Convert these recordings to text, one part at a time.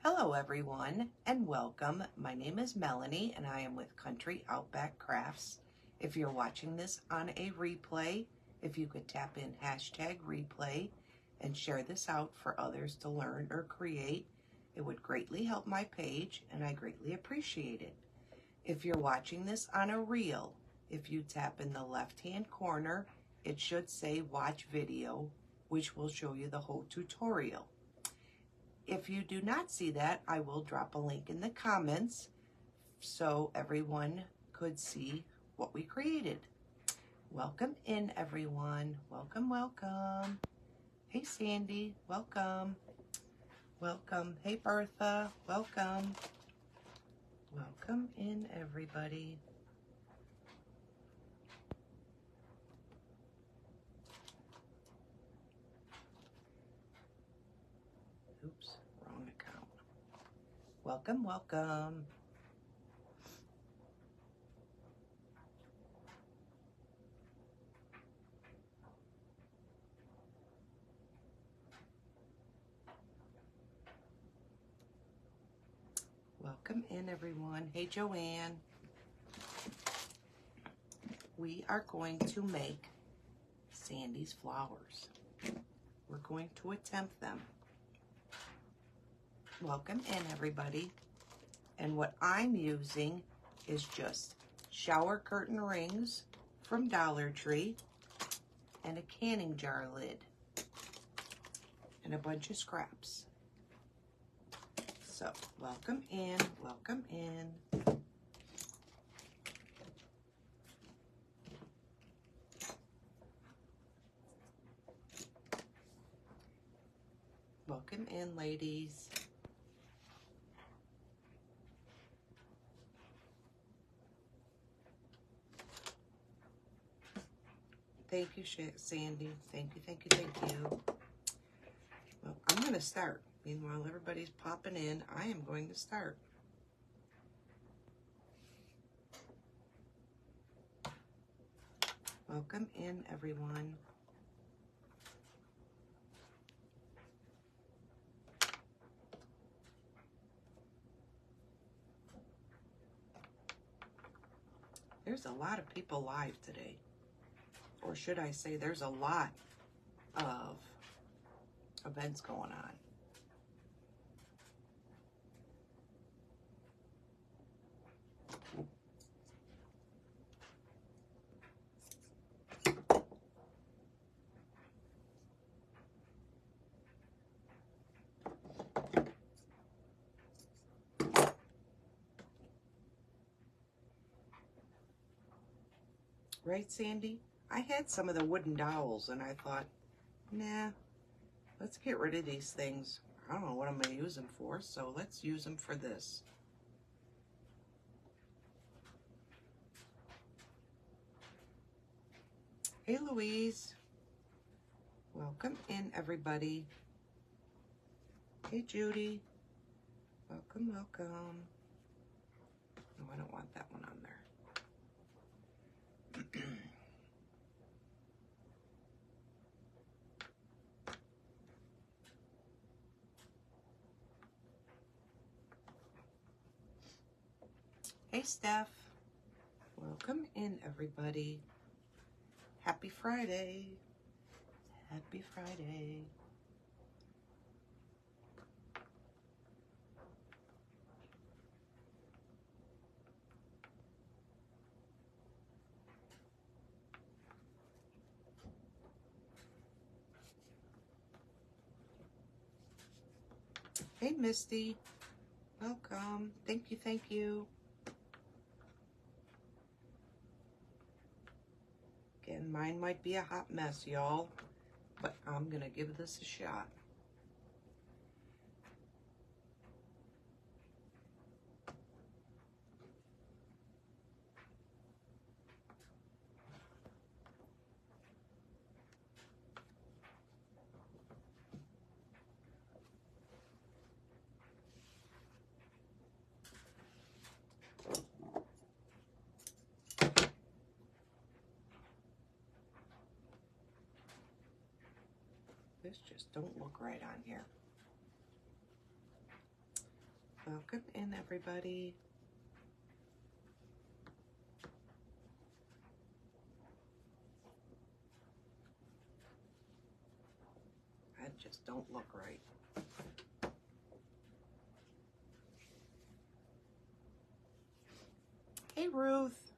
Hello everyone and welcome. My name is Melanie and I am with Country Outback Crafts. If you're watching this on a replay, if you could tap in hashtag replay and share this out for others to learn or create, it would greatly help my page and I greatly appreciate it. If you're watching this on a reel, if you tap in the left hand corner, it should say watch video, which will show you the whole tutorial. If you do not see that, I will drop a link in the comments so everyone could see what we created. Welcome in, everyone. Welcome, welcome. Hey, Sandy. Welcome. Welcome. Hey, Bertha. Welcome. Welcome in, everybody. Oops, wrong account. Welcome, welcome. Welcome in, everyone. Hey, Joanne. We are going to make Sandy's flowers. We're going to attempt them. Welcome in, everybody. And what I'm using is just shower curtain rings from Dollar Tree and a canning jar lid and a bunch of scraps. So, welcome in, welcome in. Welcome in, ladies. Thank you, Sandy. Thank you, thank you, thank you. Well, I'm going to start. Meanwhile, everybody's popping in. I am going to start. Welcome in, everyone. There's a lot of people live today. Or should I say there's a lot of events going on. Right, Sandy? I had some of the wooden dowels and I thought, nah, let's get rid of these things. I don't know what I'm going to use them for, so let's use them for this. Hey, Louise. Welcome in, everybody. Hey, Judy. Welcome, welcome. No, I don't want that one on there. Hey, Steph. Welcome in, everybody. Happy Friday. Happy Friday. Hey, Misty. Welcome. Thank you, thank you. Again, mine might be a hot mess, y'all, but I'm going to give this a shot. This just don't look right on here. Welcome in, everybody. That just don't look right. Hey, Ruth.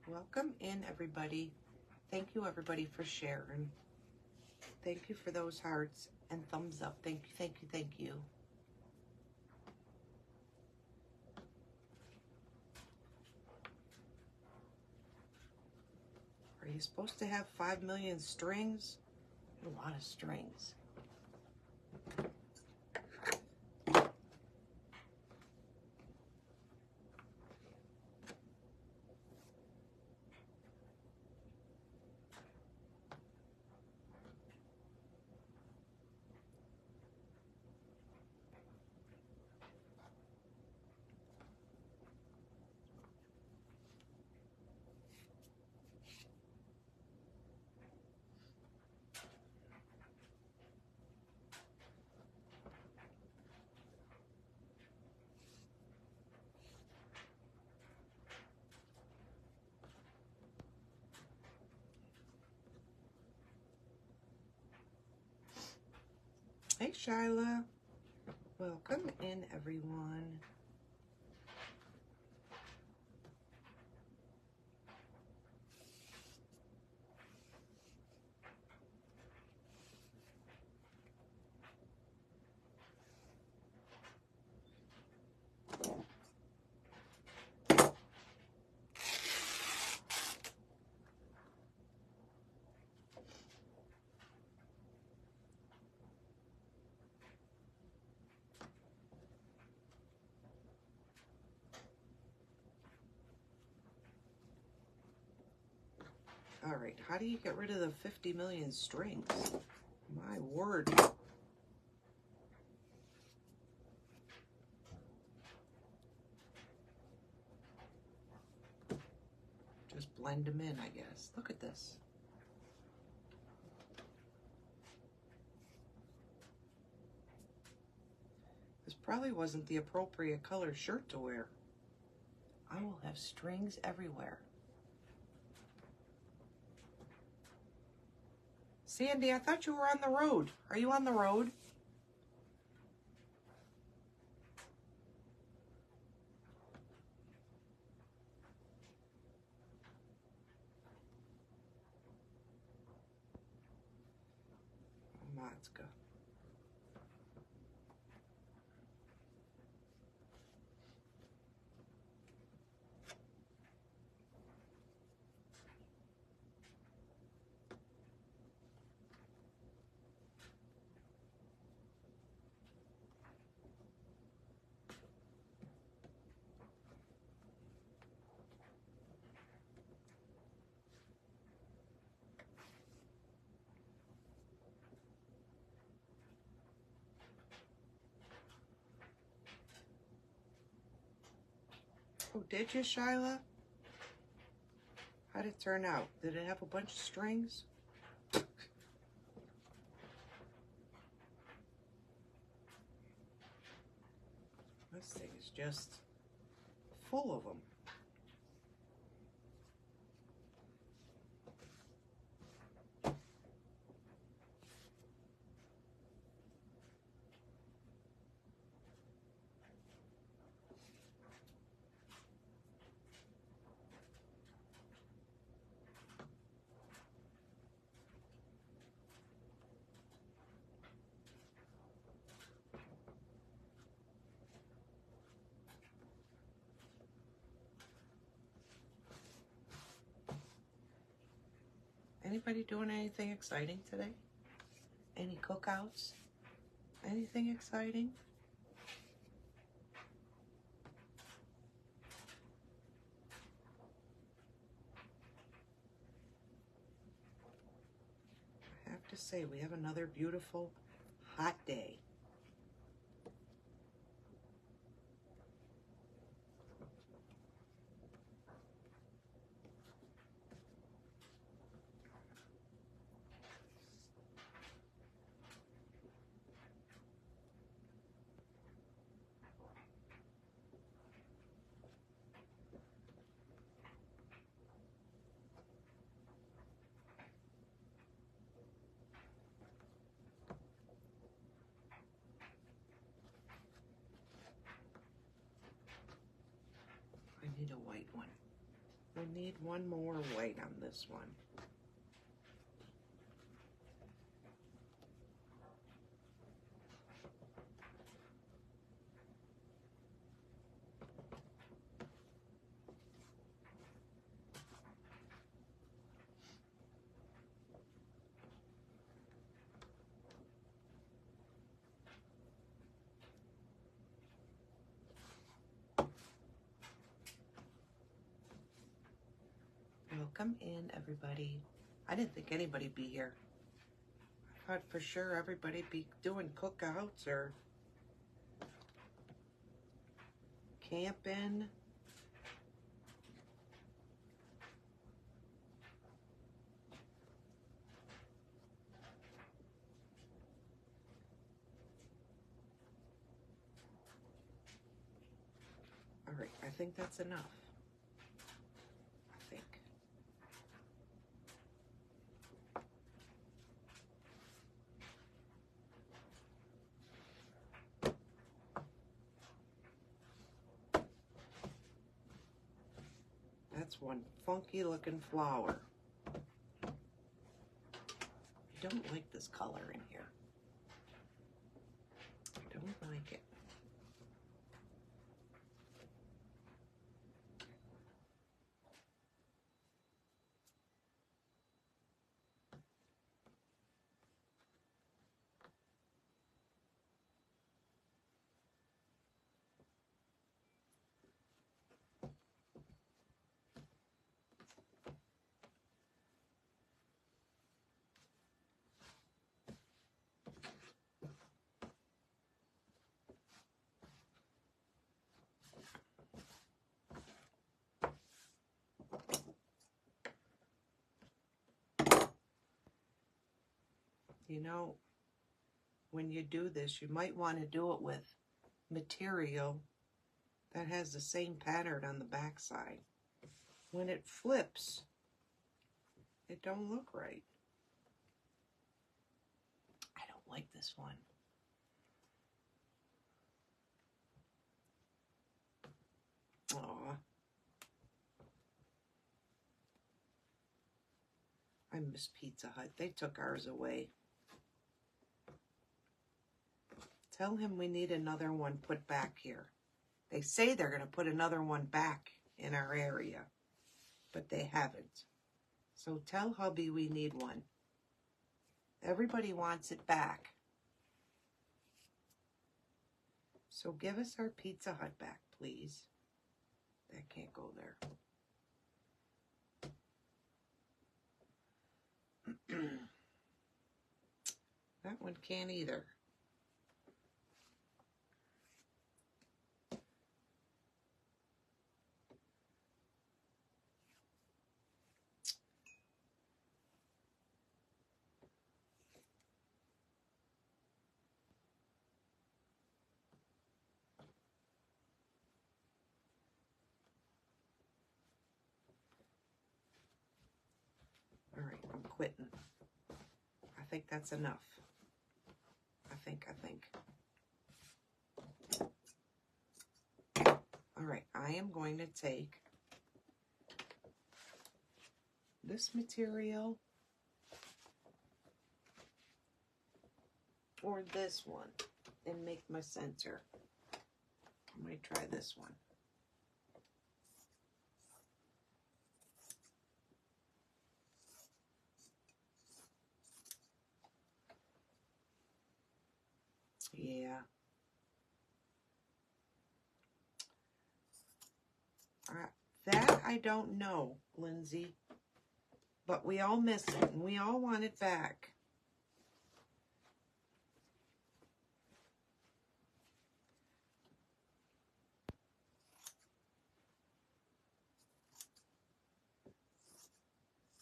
Welcome in, everybody. Thank you, everybody, for sharing. Thank you for those hearts and thumbs up. Thank you, thank you, thank you. Are you supposed to have 5 million strings? A lot of strings. Hey, Shyla. Welcome in, everyone. All right, how do you get rid of the 50 million strings? My word. Just blend them in, I guess. Look at this. This probably wasn't the appropriate color shirt to wear. I will have strings everywhere. Sandy, I thought you were on the road. Are you on the road? Matska. Oh, did you, Shyla? How'd it turn out? Did it have a bunch of strings? This thing is just full of them. Anybody doing anything exciting today? Any cookouts? Anything exciting? I have to say, we have another beautiful, hot day. need one more white on this one. Welcome in, everybody. I didn't think anybody'd be here. I thought for sure everybody'd be doing cookouts or camping. All right, I think that's enough. I think. That's one funky looking flower. I don't like this color in here. I don't like it. You know, when you do this, you might want to do it with material that has the same pattern on the back side. When it flips, it don't look right. I don't like this one. Aw. I miss Pizza Hut. They took ours away. Tell him we need another one put back here. They say they're going to put another one back in our area, but they haven't. So tell hubby we need one. Everybody wants it back. So give us our Pizza Hut back, please. That can't go there. That one can't either. All right, I'm quitting. I think that's enough. I think. All right, I am going to take this material or this one and make my center. I might try this one. Yeah. That I don't know, Lindsay. But we all miss it, and we all want it back.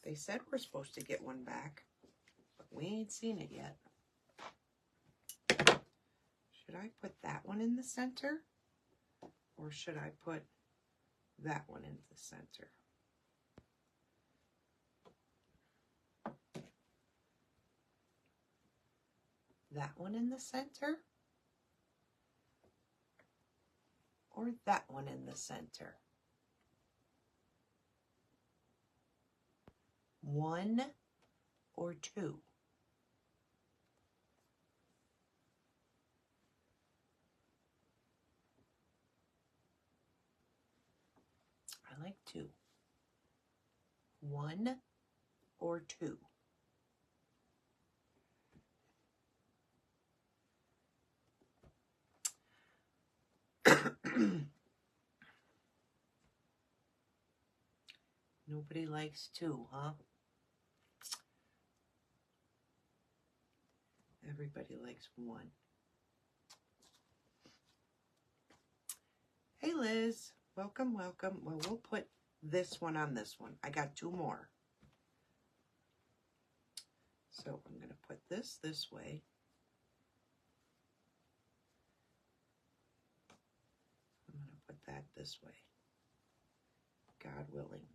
They said we're supposed to get one back, but we ain't seen it yet. Should I put that one in the center? Or should I put that one in the center? That one in the center? Or that one in the center? 1 or 2? I like 2. 1 or 2? Nobody likes 2, huh? Everybody likes 1. Hey Liz, welcome, welcome. Well, we'll put this one on this one. I got 2 more. So I'm going to put this way. I'm going to put that this way. God willing.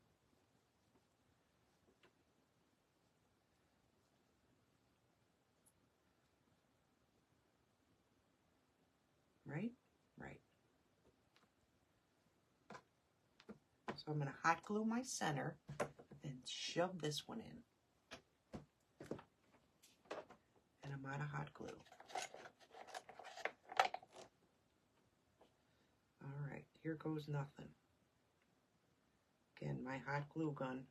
Right? Right. So I'm going to hot glue my center and shove this one in. And I'm out of hot glue. All right, here goes nothing. Again, my hot glue gun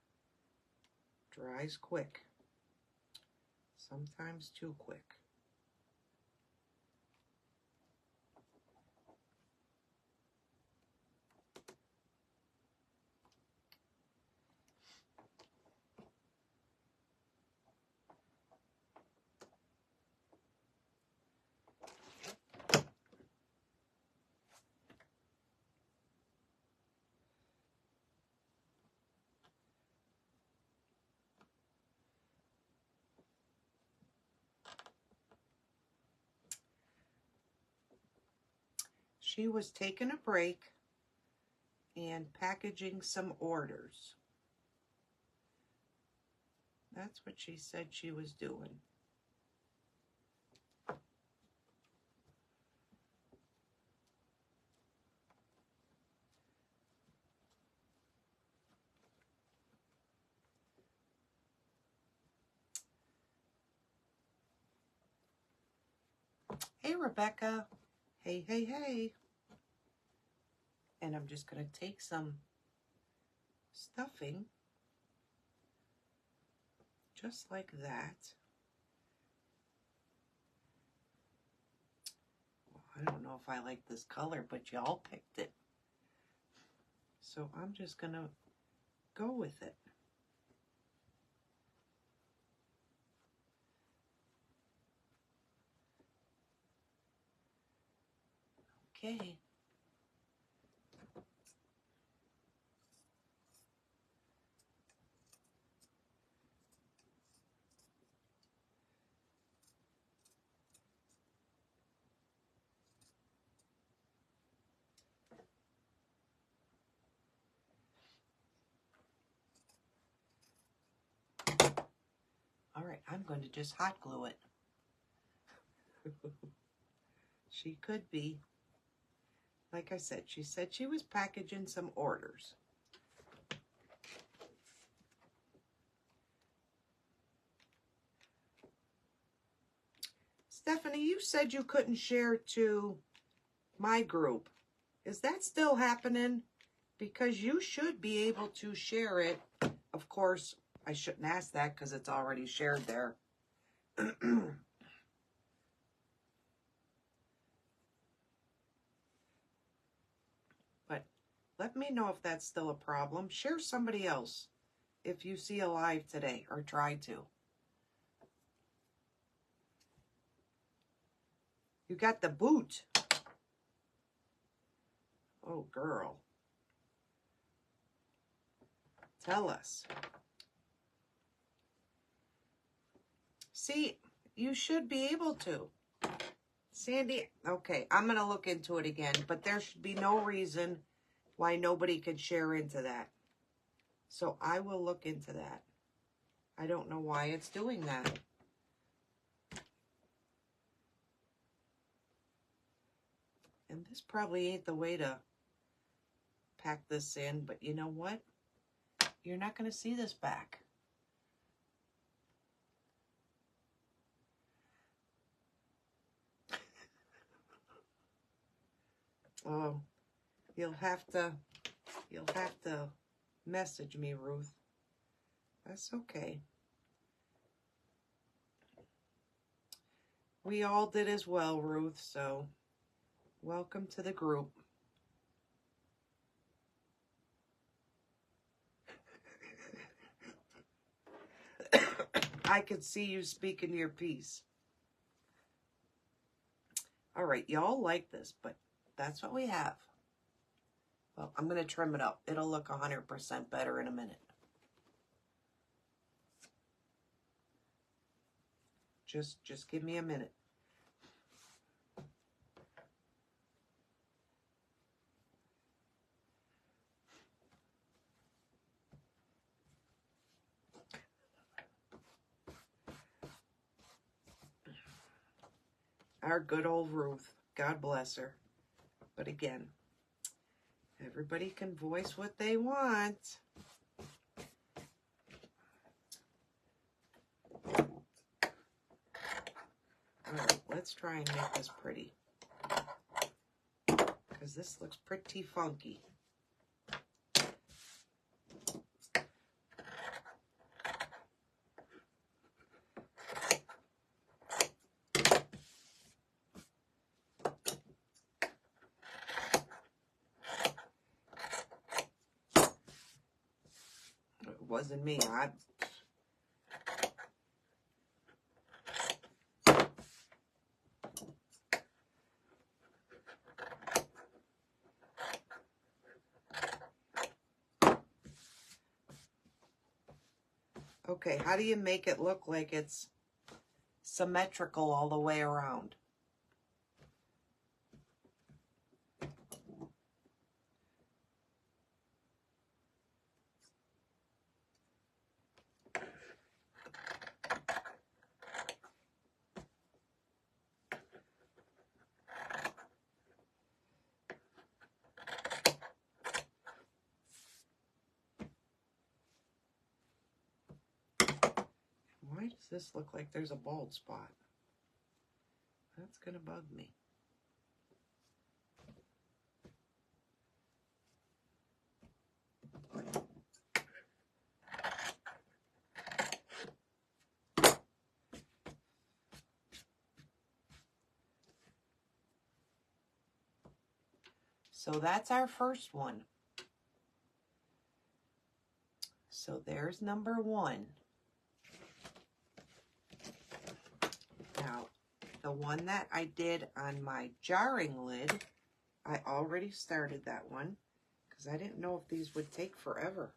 dries quick. Sometimes too quick. She was taking a break and packaging some orders. That's what she said she was doing. Hey, Rebecca. Hey, hey, hey. And I'm just going to take some stuffing, just like that. Well, I don't know if I like this color, but y'all picked it. So I'm just going to go with it. Okay. All right, I'm going to just hot glue it. She could be. Like I said, she said she was packaging some orders. Stephanie, you said you couldn't share to my group. Is that still happening? Because you should be able to share it. Of course, I shouldn't ask that because it's already shared there. But let me know if that's still a problem. Share somebody else if you see a live today, or try to. You got the boot. Oh, girl. Tell us. See, you should be able to. Sandy, okay, I'm going to look into it again, but there should be no reason why nobody could share into that. So I will look into that. I don't know why it's doing that. And this probably ain't the way to pack this in, but you know what? You're not going to see this back. Oh, you'll have to message me, Ruth. That's okay. We all did as well, Ruth, so welcome to the group. I could see you speaking your piece. All right, y'all like this, but that's what we have. Well, I'm going to trim it up. It'll look 100% better in a minute. Just give me a minute. Our good old Ruth. God bless her. But again, everybody can voice what they want. All right, let's try and make this pretty. Because this looks pretty funky. It wasn't me. Okay, how do you make it look like it's symmetrical all the way around? Why does this look like there's a bald spot? That's gonna bug me. So that's our first one. So there's number one. Now, the one that I did on my jarring lid, I already started that one because I didn't know if these would take forever.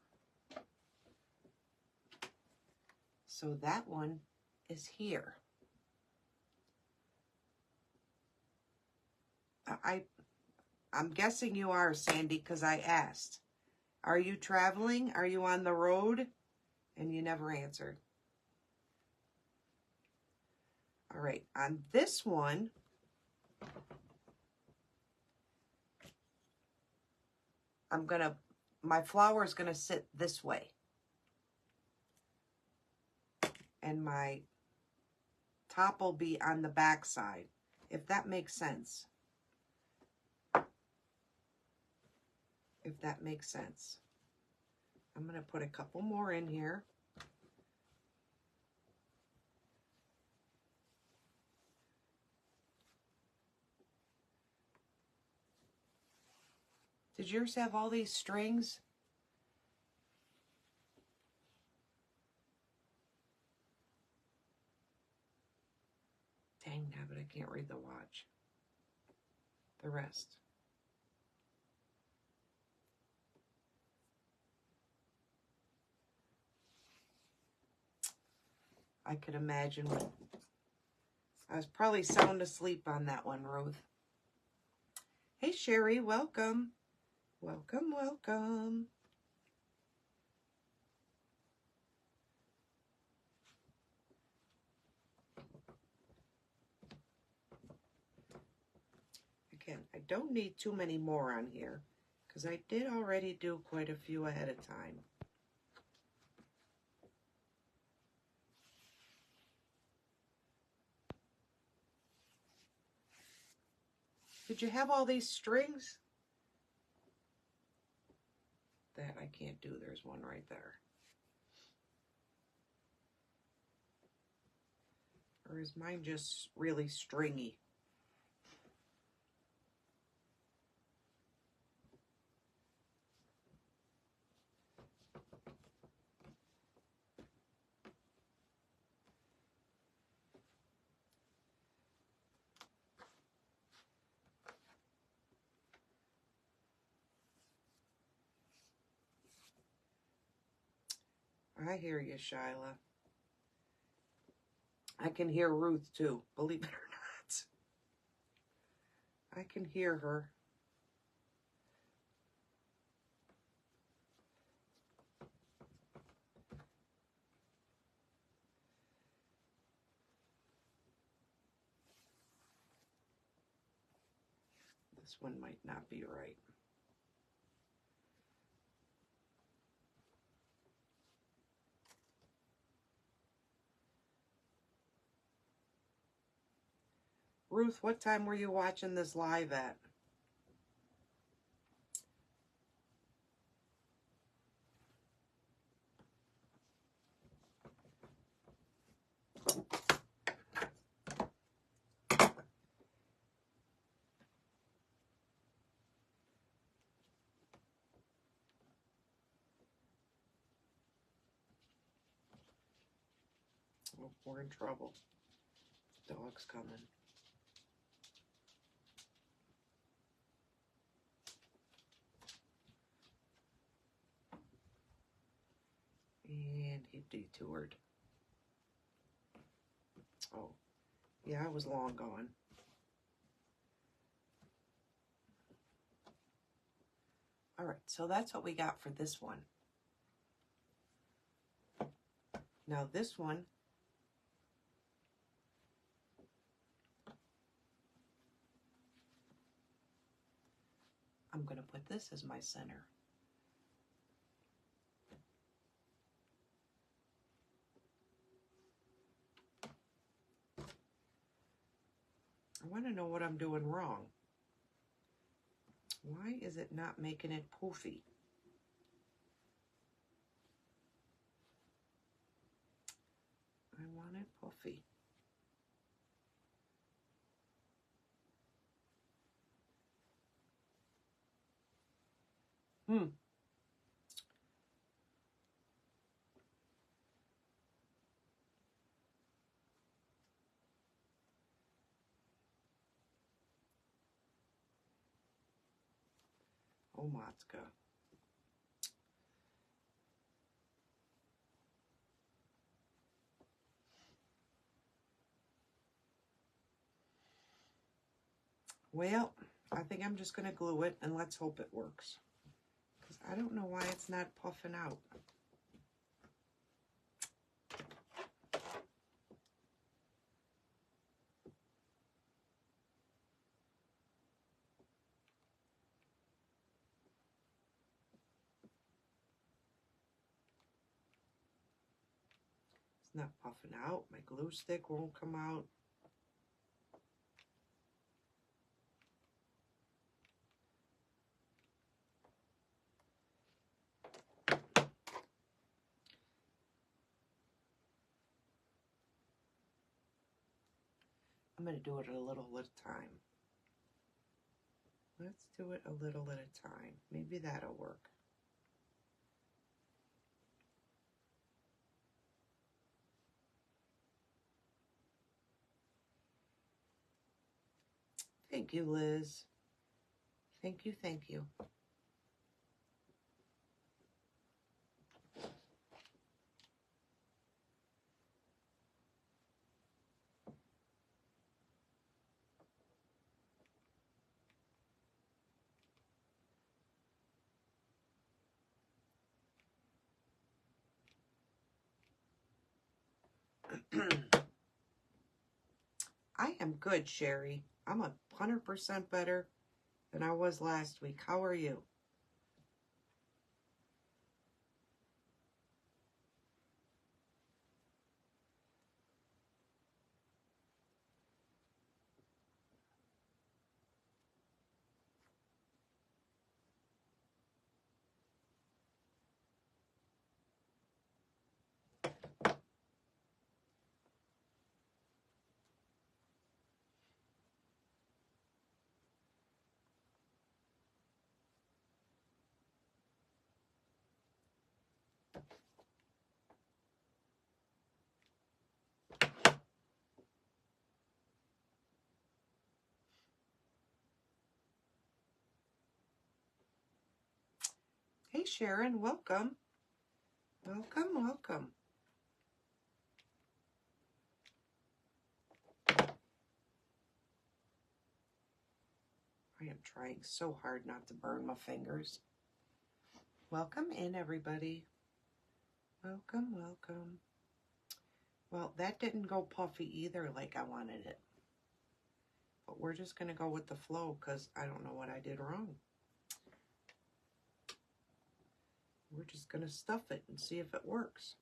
So that one is here. I'm guessing you are, Sandy, because I asked. Are you traveling? Are you on the road? And you never answered. All right, on this one, my flower is gonna sit this way. And my top will be on the back side, if that makes sense. If that makes sense. I'm going to put a couple more in here. Did yours have all these strings? Dang nabbit, I can't read the watch. The rest. I could imagine. I was probably sound asleep on that one, Ruth. Hey, Sherry, welcome. Welcome, welcome. Again, I don't need too many more on here because I did already do quite a few ahead of time. Did you have all these strings? That I can't do. There's one right there. Or is mine just really stringy? I hear you, Shyla. I can hear Ruth too, believe it or not. I can hear her. This one might not be right. Ruth, what time were you watching this live at? Oh, we're in trouble. Dog's coming. And he detoured. Oh, yeah, I was long gone. All right, so that's what we got for this one. Now this one, I'm going to put this as my center. I want to know what I'm doing wrong. Why is it not making it poofy? I want it puffy. Oh, Matska. Well, I think I'm just going to glue it and let's hope it works. Because I don't know why it's not puffing out. It's not puffing out. My glue stick won't come out. I'm going to do it a little at a time. Let's do it a little at a time. Maybe that'll work. Thank you, Liz. Thank you, thank you. I am good, Sherry. I'm 100% better than I was last week. How are you? Hey Sharon, welcome. Welcome, welcome. I am trying so hard not to burn my fingers. Welcome in, everybody. Welcome, welcome. Well, that didn't go puffy either like I wanted it. But we're just going to go with the flow because I don't know what I did wrong. We're just going to stuff it and see if it works.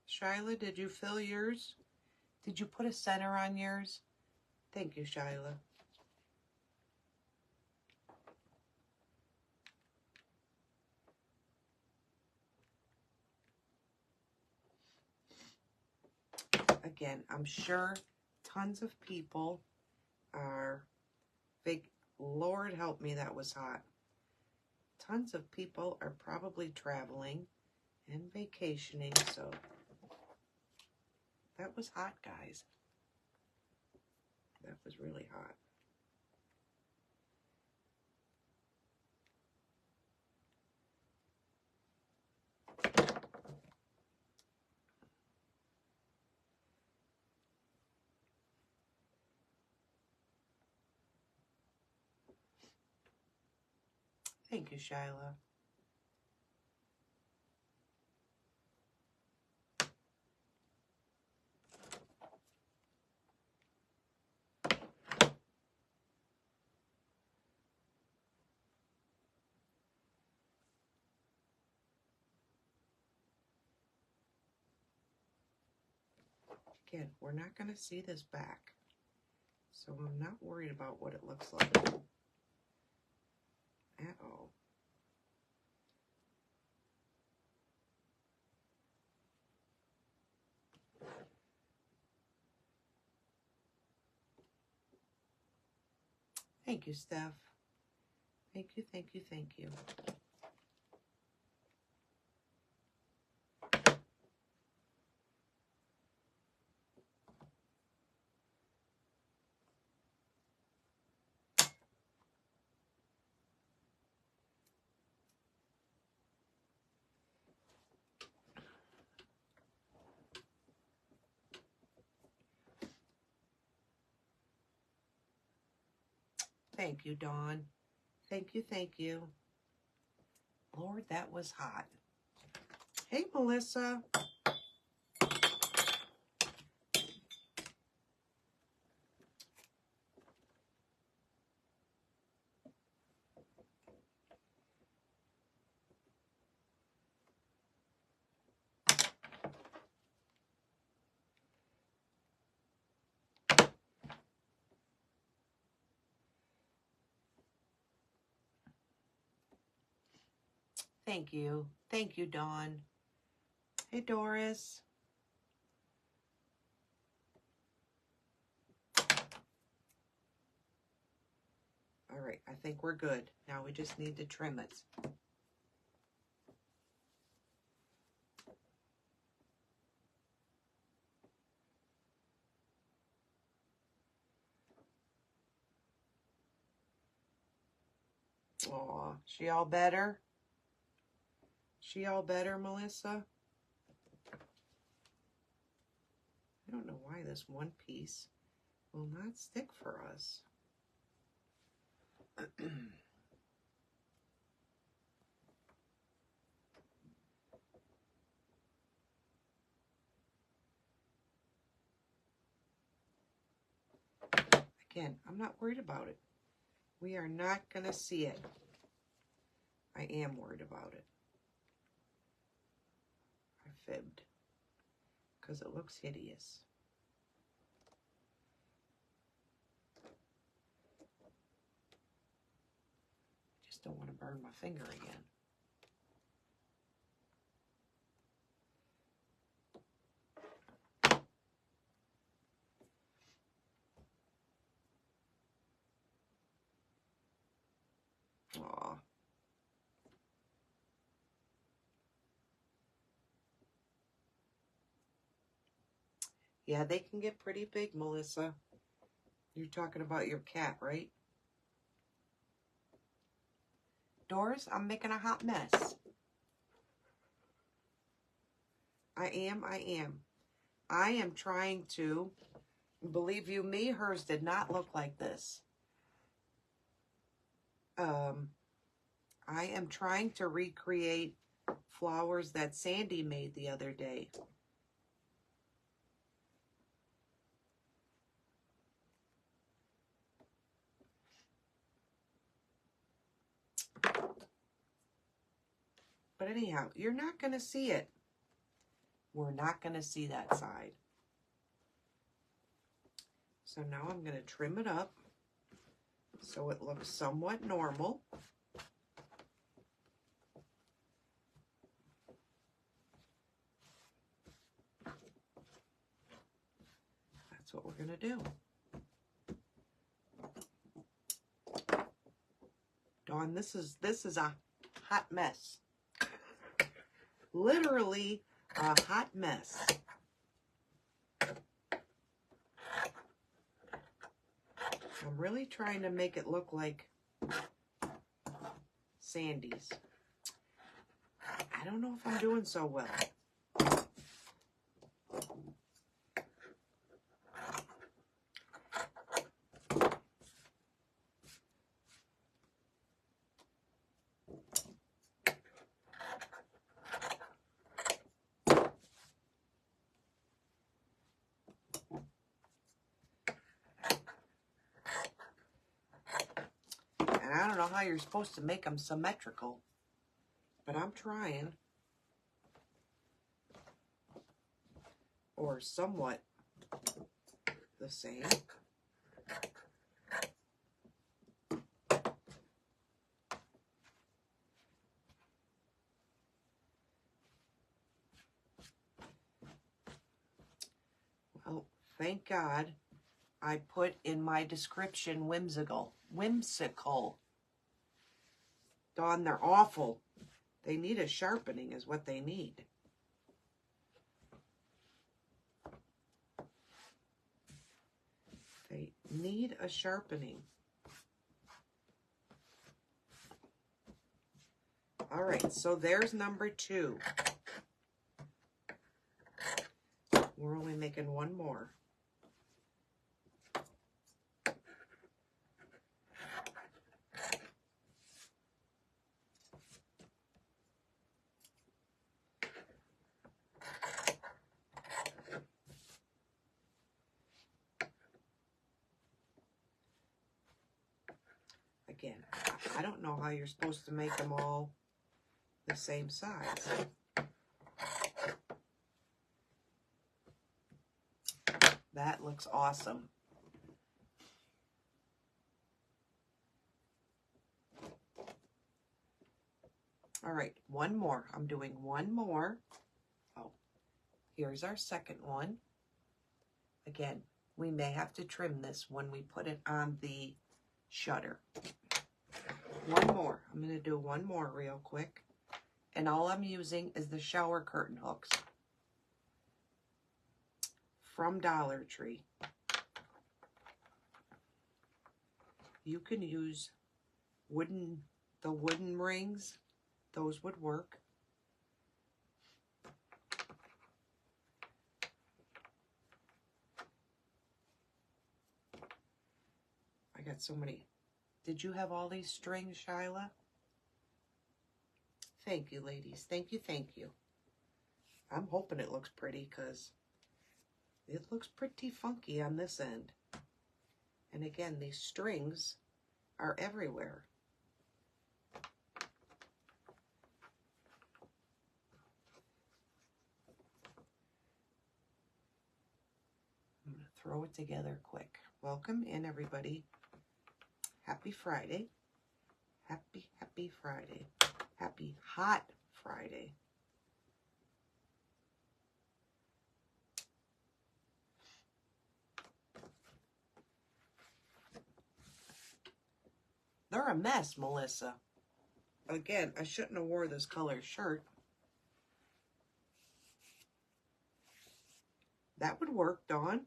Shyla, did you fill yours? Did you put a center on yours? Thank you, Shyla. Again, I'm sure tons of people are big. Lord help me, that was hot. Tons of people are probably traveling and vacationing, so that was hot, guys. That was really hot. Thank you, Shyla. Again, we're not going to see this back, so I'm not worried about what it looks like at all. Thank you, Steph. Thank you, thank you, thank you. Thank you, Dawn. Thank you, thank you. Lord, that was hot. Hey, Melissa. Thank you. Thank you, Dawn. Hey, Doris. All right, I think we're good. Now we just need to trim it. Aw, she all better? She all better, Melissa? I don't know why this one piece will not stick for us. Again, I'm not worried about it. We are not going to see it. I am worried about it. I fibbed because it looks hideous. I just don't want to burn my finger again. Yeah, they can get pretty big, Melissa. You're talking about your cat, right? Doris, I'm making a hot mess. I am. I am trying to, believe you me, hers did not look like this. I am trying to recreate flowers that Sandy made the other day. But anyhow, you're not going to see it. We're not going to see that side. So now I'm going to trim it up so it looks somewhat normal. That's what we're going to do. Dawn, this is a hot mess. Literally a hot mess. I'm really trying to make it look like Sandy's. I don't know if I'm doing so well. And I don't know how you're supposed to make them symmetrical, but I'm trying. Or somewhat the same. Well, thank God I put in my description whimsical. Whimsical. Dawn, they're awful. They need a sharpening is what they need. They need a sharpening. All right, so there's number 2. We're only making one more. Again, I don't know how you're supposed to make them all the same size. That looks awesome. All right, one more. I'm doing one more. Oh, here's our second one. Again, we may have to trim this when we put it on the shutter. One more. I'm going to do one more real quick. And all I'm using is the shower curtain hooks from Dollar Tree. You can use the wooden rings. Those would work. I got so many. Did you have all these strings, Shyla? Thank you, ladies. Thank you, thank you. I'm hoping it looks pretty because it looks pretty funky on this end. And again, these strings are everywhere. I'm going to throw it together quick. Welcome in, everybody. Happy Friday. Happy, happy Friday. Happy hot Friday. They're a mess, Melissa. Again, I shouldn't have wore this color shirt. That would work, Dawn.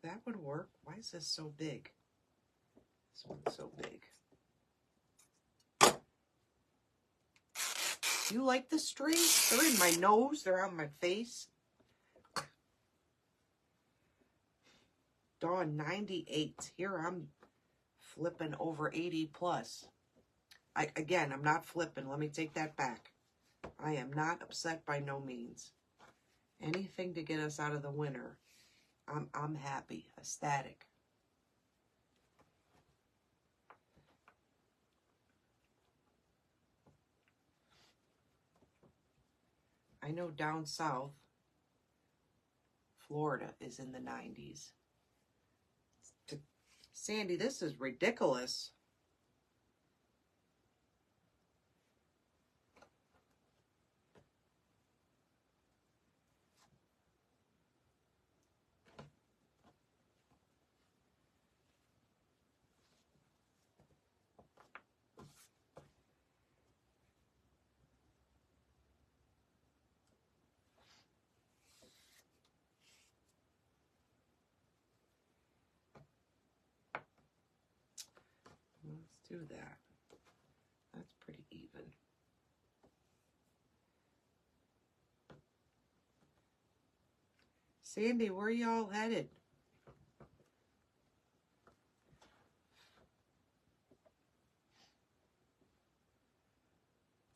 That would work. Why is this so big? This one's so big. You like the strings? They're in my nose. They're on my face. Dawn, 98. Here I'm flipping over 80 plus. Again, I'm not flipping. Let me take that back. I am not upset by no means. Anything to get us out of the winter. I'm happy, ecstatic. I know down south, Florida is in the 90s. Sandy, this is ridiculous. Let's do that. That's pretty even. Sandy, where are y'all headed?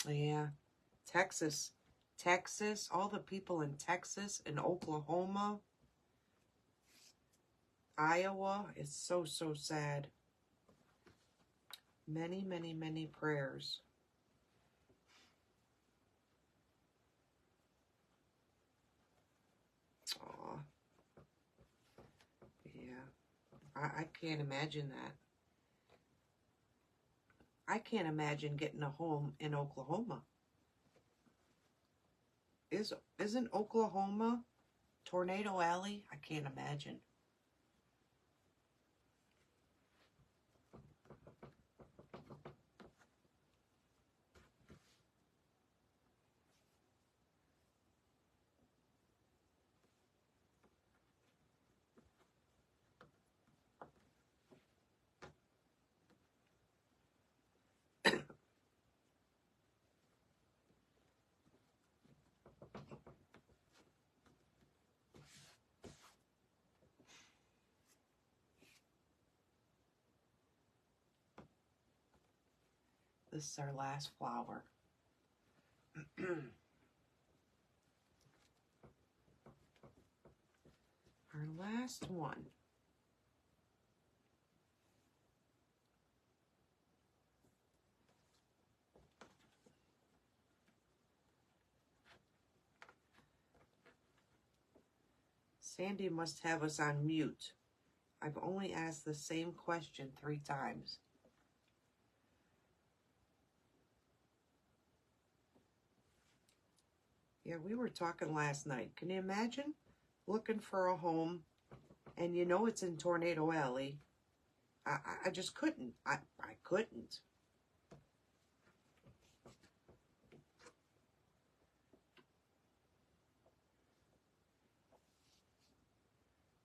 Yeah, Texas. Texas, all the people in Texas and Oklahoma, Iowa, it's so, so sad. Many, many, many prayers. Aw. Yeah. I can't imagine that. I can't imagine getting a home in Oklahoma. Isn't Oklahoma Tornado Alley? I can't imagine. This is our last flower. Our last one. Sandy must have us on mute. I've only asked the same question 3 times. Yeah, we were talking last night. Can you imagine looking for a home and you know it's in Tornado Alley? I just couldn't. I couldn't.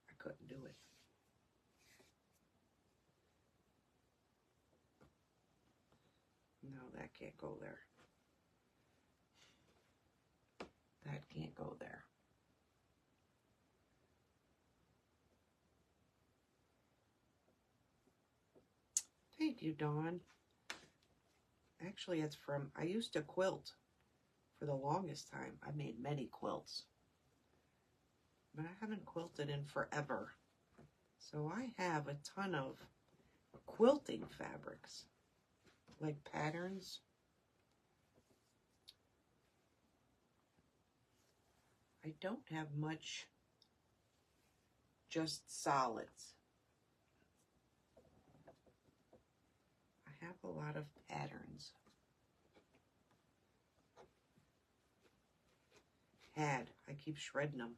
I couldn't do it. No, that can't go there. That can't go there. Thank you, Dawn. Actually, it's from, I used to quilt for the longest time. I made many quilts. But I haven't quilted in forever. So I have a ton of quilting fabrics, like patterns. I don't have much just solids. I have a lot of patterns. I keep shredding them.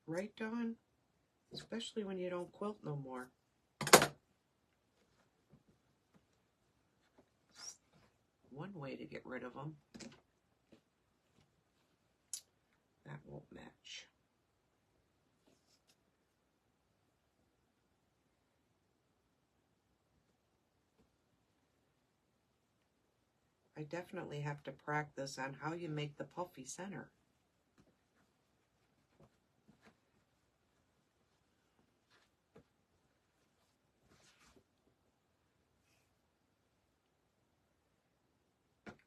Right, Dawn? Especially when you don't quilt no more. One way to get rid of them. That won't match. I definitely have to practice on how you make the puffy center.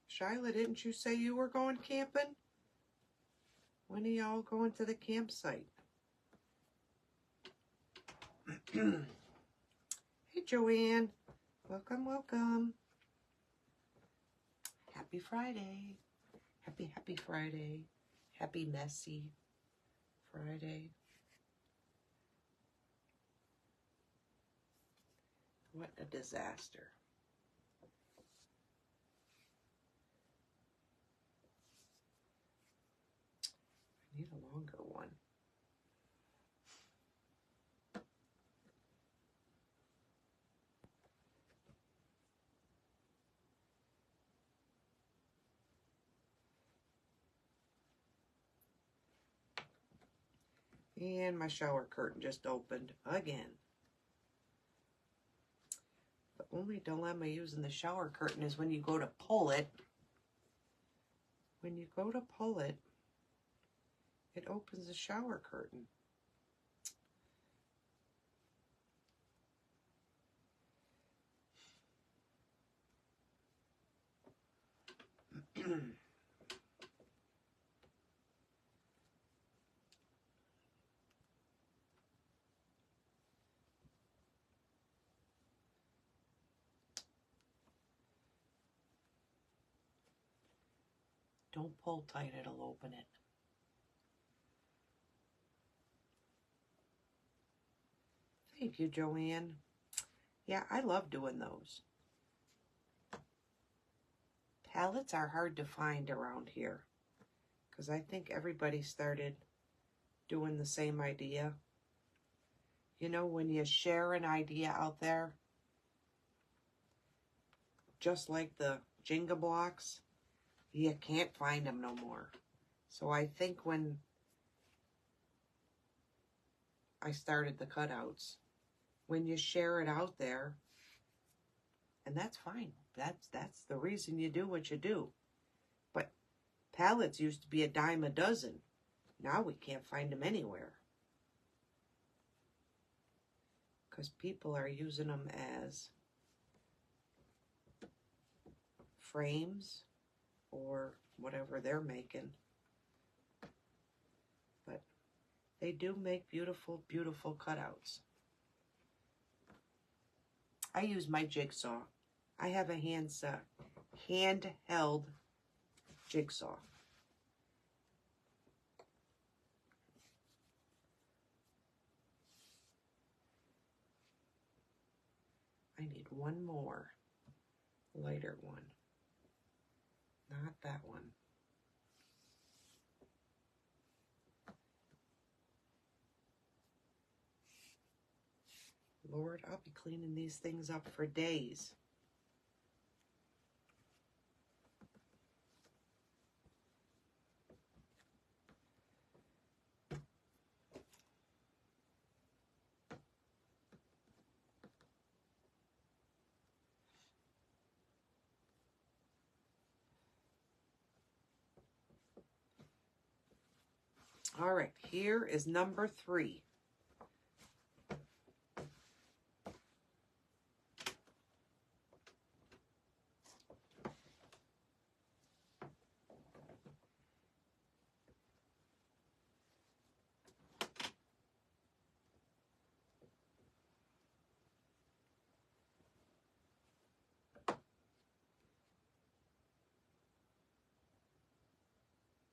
Shyla, didn't you say you were going camping? When are y'all going to the campsite? Hey, Joanne. Welcome, welcome. Happy Friday. Happy Friday. Happy messy Friday. What a disaster. I need a longer one. And my shower curtain just opened again. The only dilemma using the shower curtain is when you go to pull it. When you go to pull it, it opens the shower curtain. Don't pull tight, it'll open it. Thank you, Joanne. Yeah, I love doing those. Palettes are hard to find around here because I think everybody started doing the same idea. You know, when you share an idea out there, just like the Jenga blocks, you can't find them no more. So I think when I started the cutouts, when you share it out there, and that's fine. That's the reason you do what you do. But palettes used to be a dime a dozen. Now we can't find them anywhere. Because people are using them as frames or whatever they're making. But they do make beautiful, beautiful cutouts. I use my jigsaw. I have a handheld jigsaw. I need one more lighter one. Not that one. Lord, I'll be cleaning these things up for days. All right, here is number 3.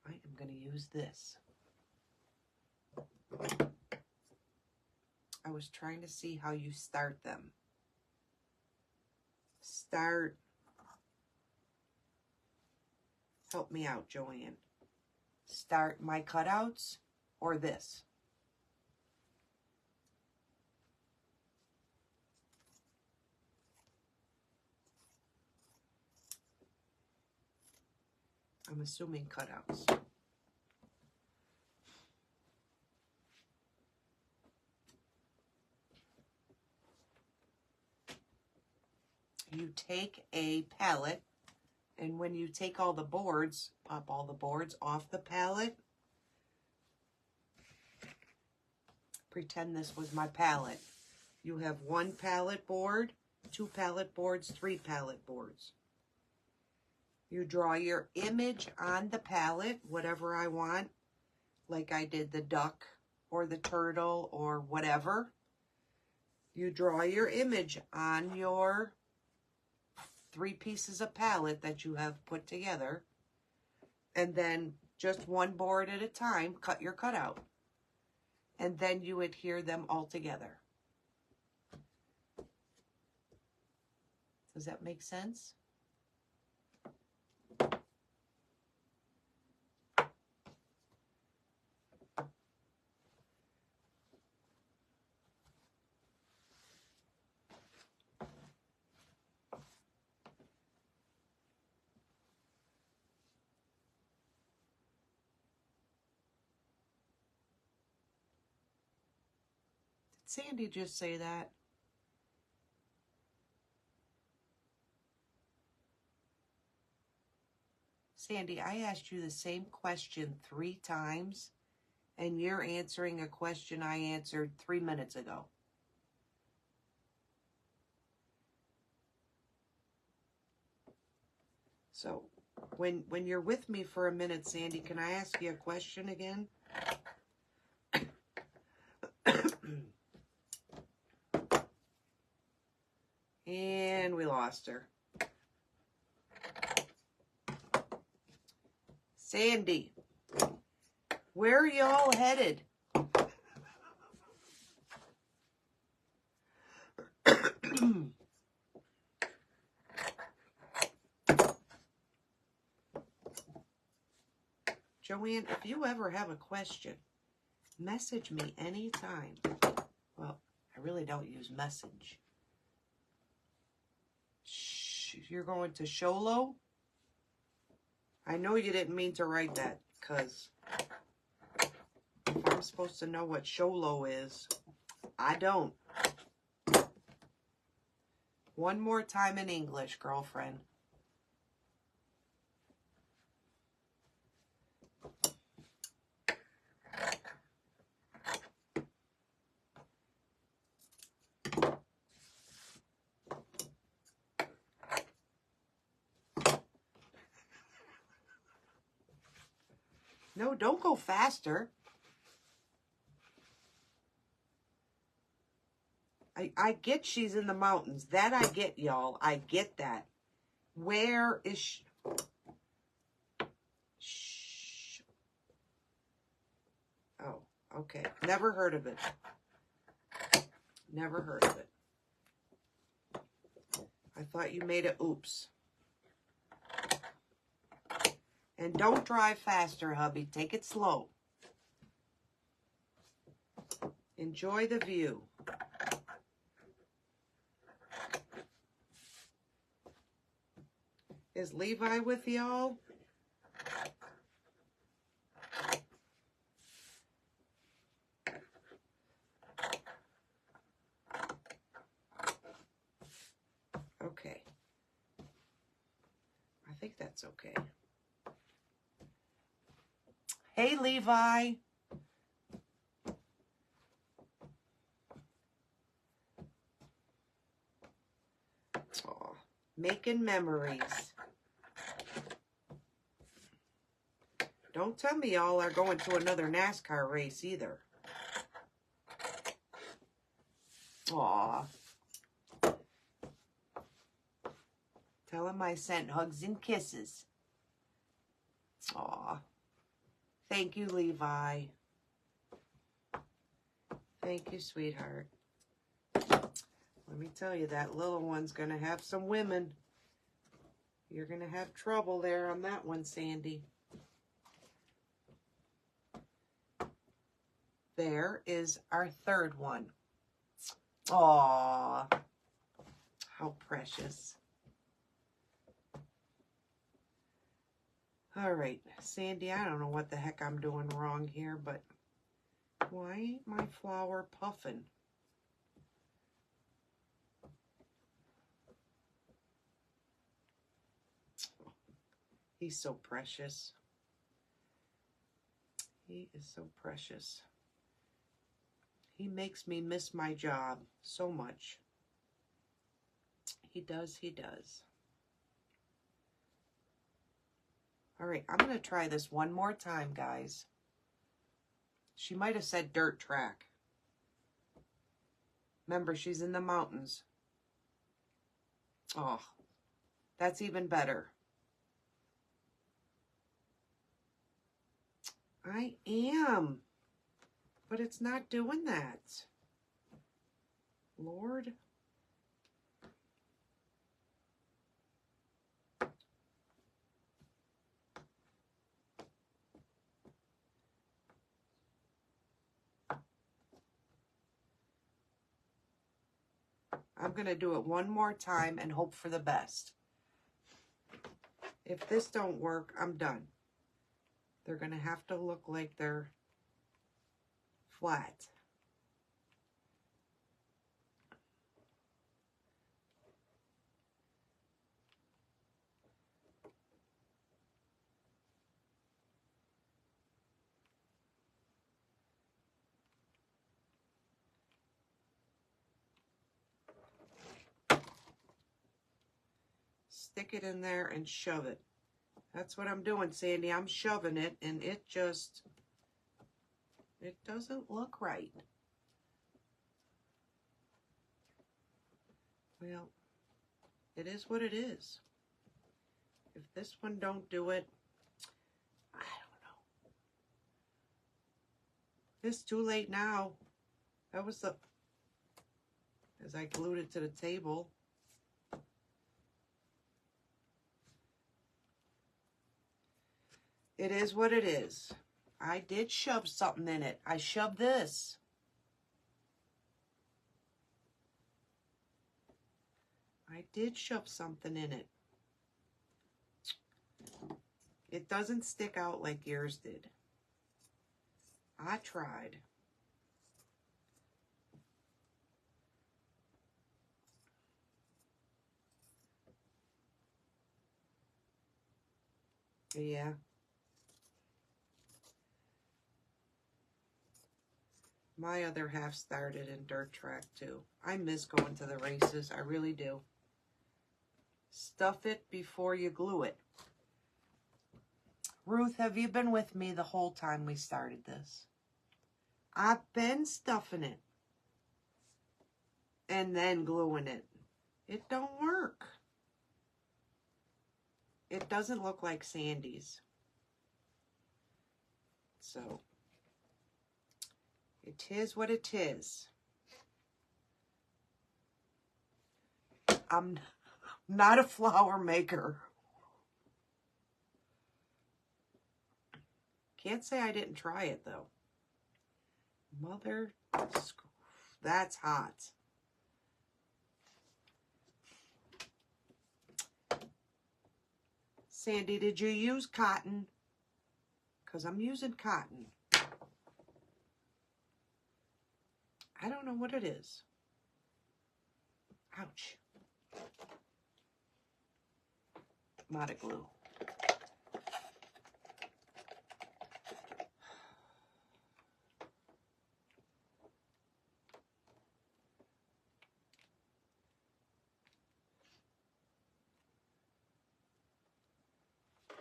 I am going to use this. I was trying to see how you start them. Help me out, Joanne. Start my cutouts or this? I'm assuming cutouts. You take a palette, and when you take all the boards, pop all the boards off the palette. Pretend this was my palette. You have 1 palette board, 2 palette boards, 3 palette boards. You draw your image on the palette, whatever I want, like I did the duck or the turtle or whatever. You draw your image on your 3 pieces of palette that you have put together, and then just 1 board at a time, cut your cutout. And then you adhere them all together. Does that make sense? Did Sandy just say that? Sandy, I asked you the same question 3 times, and you're answering a question I answered 3 minutes ago. So, when you're with me for a minute, Sandy, can I ask you a question again? And we lost her. Sandy, where are y'all headed? Joanne, if you ever have a question, message me anytime. Well, I really don't use message. Shh, you're going to Sholo? I know you didn't mean to write that, because if I'm supposed to know what Sholo is, I don't. One more time in English, girlfriend. No, don't go faster. I get she's in the mountains. That I get, y'all. I get that. Where is she? Shh. Oh, okay. Never heard of it. Never heard of it. I thought you made it oops. And don't drive faster, hubby. Take it slow. Enjoy the view. Is Levi with y'all? Okay. I think that's okay. Hey, Levi. Aw, making memories. Don't tell me y'all are going to another NASCAR race either. Aw. Tell him I sent hugs and kisses. Aw. Thank you, Levi. Thank you, sweetheart. Let me tell you, that little one's going to have some women. You're going to have trouble there on that one, Sandy. There is our 3rd one. Aw. How precious. All right, Sandy, I don't know what the heck I'm doing wrong here, but why ain't my flower puffing? He's so precious. He is so precious. He makes me miss my job so much. He does, he does. All right, I'm going to try this one more time, guys. She might have said dirt track. Remember, she's in the mountains. Oh, that's even better. I am, but it's not doing that. Lord. I'm going to do it one more time and hope for the best. If this don't work, I'm done. They're going to have to look like they're flat. Stick it in there and shove it. That's what I'm doing, Sandy. I'm shoving it, and it doesn't look right. Well, it is what it is. If this one don't do it, I don't know. It's too late now. That was as I glued it to the table. It is what it is. I did shove something in it. I shoved this. I did shove something in it. It doesn't stick out like yours did. I tried. Yeah. My other half started in dirt track too. I miss going to the races. I really do. Stuff it before you glue it. Ruth, have you been with me the whole time we started this? I've been stuffing it and then gluing it. It don't work. It doesn't look like Sandy's. So, it is what it is. I'm not a flower maker. Can't say I didn't try it, though. Mother, that's hot. Sandy, did you use cotton? Because I'm using cotton. I don't know what it is. Ouch. I'm out of glue.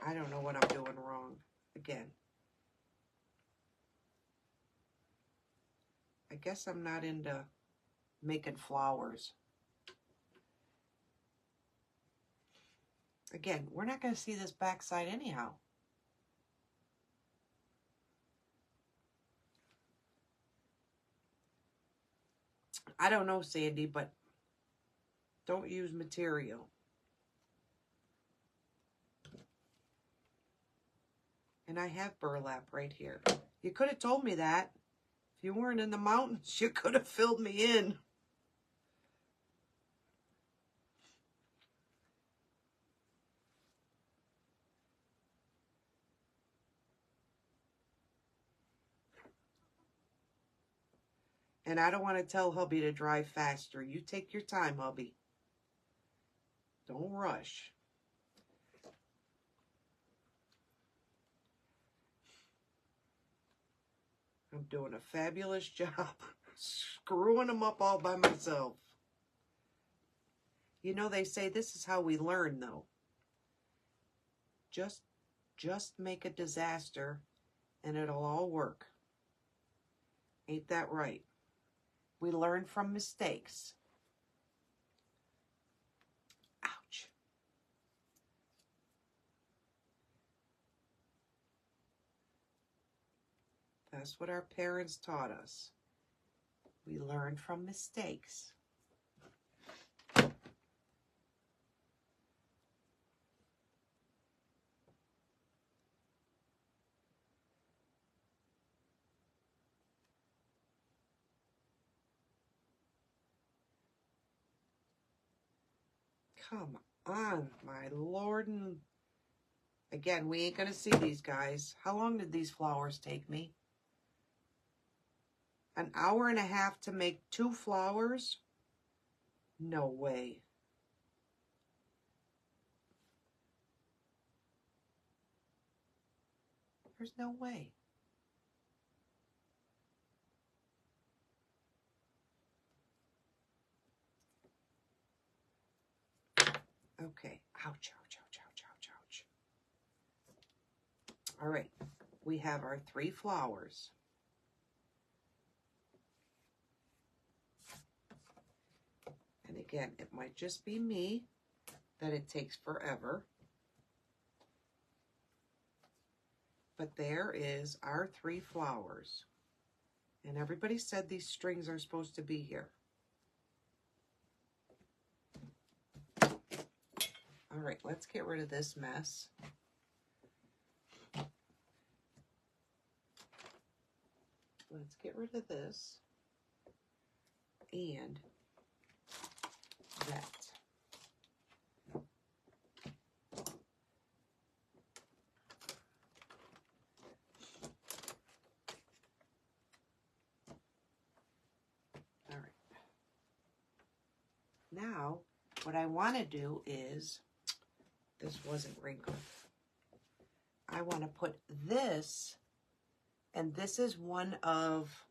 I don't know what I'm doing wrong. Again. I guess I'm not into making flowers. Again, we're not going to see this backside anyhow. I don't know, Sandy, but don't use material. And I have burlap right here. You could have told me that. If you weren't in the mountains, you could have filled me in. And I don't want to tell hubby to drive faster. You take your time, hubby. Don't rush. I'm doing a fabulous job screwing them up all by myself. You know, they say this is how we learn, though. Just make a disaster and it'll all work. Ain't that right? We learn from mistakes. Ouch. That's what our parents taught us. We learn from mistakes. Come on, my Lord. And again, we ain't going to see these guys. How long did these flowers take me? An hour and a half to make 2 flowers? No way. There's no way. Okay. Ouch, ouch, ouch, ouch, ouch, ouch. All right. We have our 3 flowers. And again, it might just be me that it takes forever. But there is our 3 flowers. And everybody said these strings are supposed to be here. All right, let's get rid of this mess. Let's get rid of this and that. All right. Now, what I want to do is, this wasn't wrinkled. I want to put this, and this is one of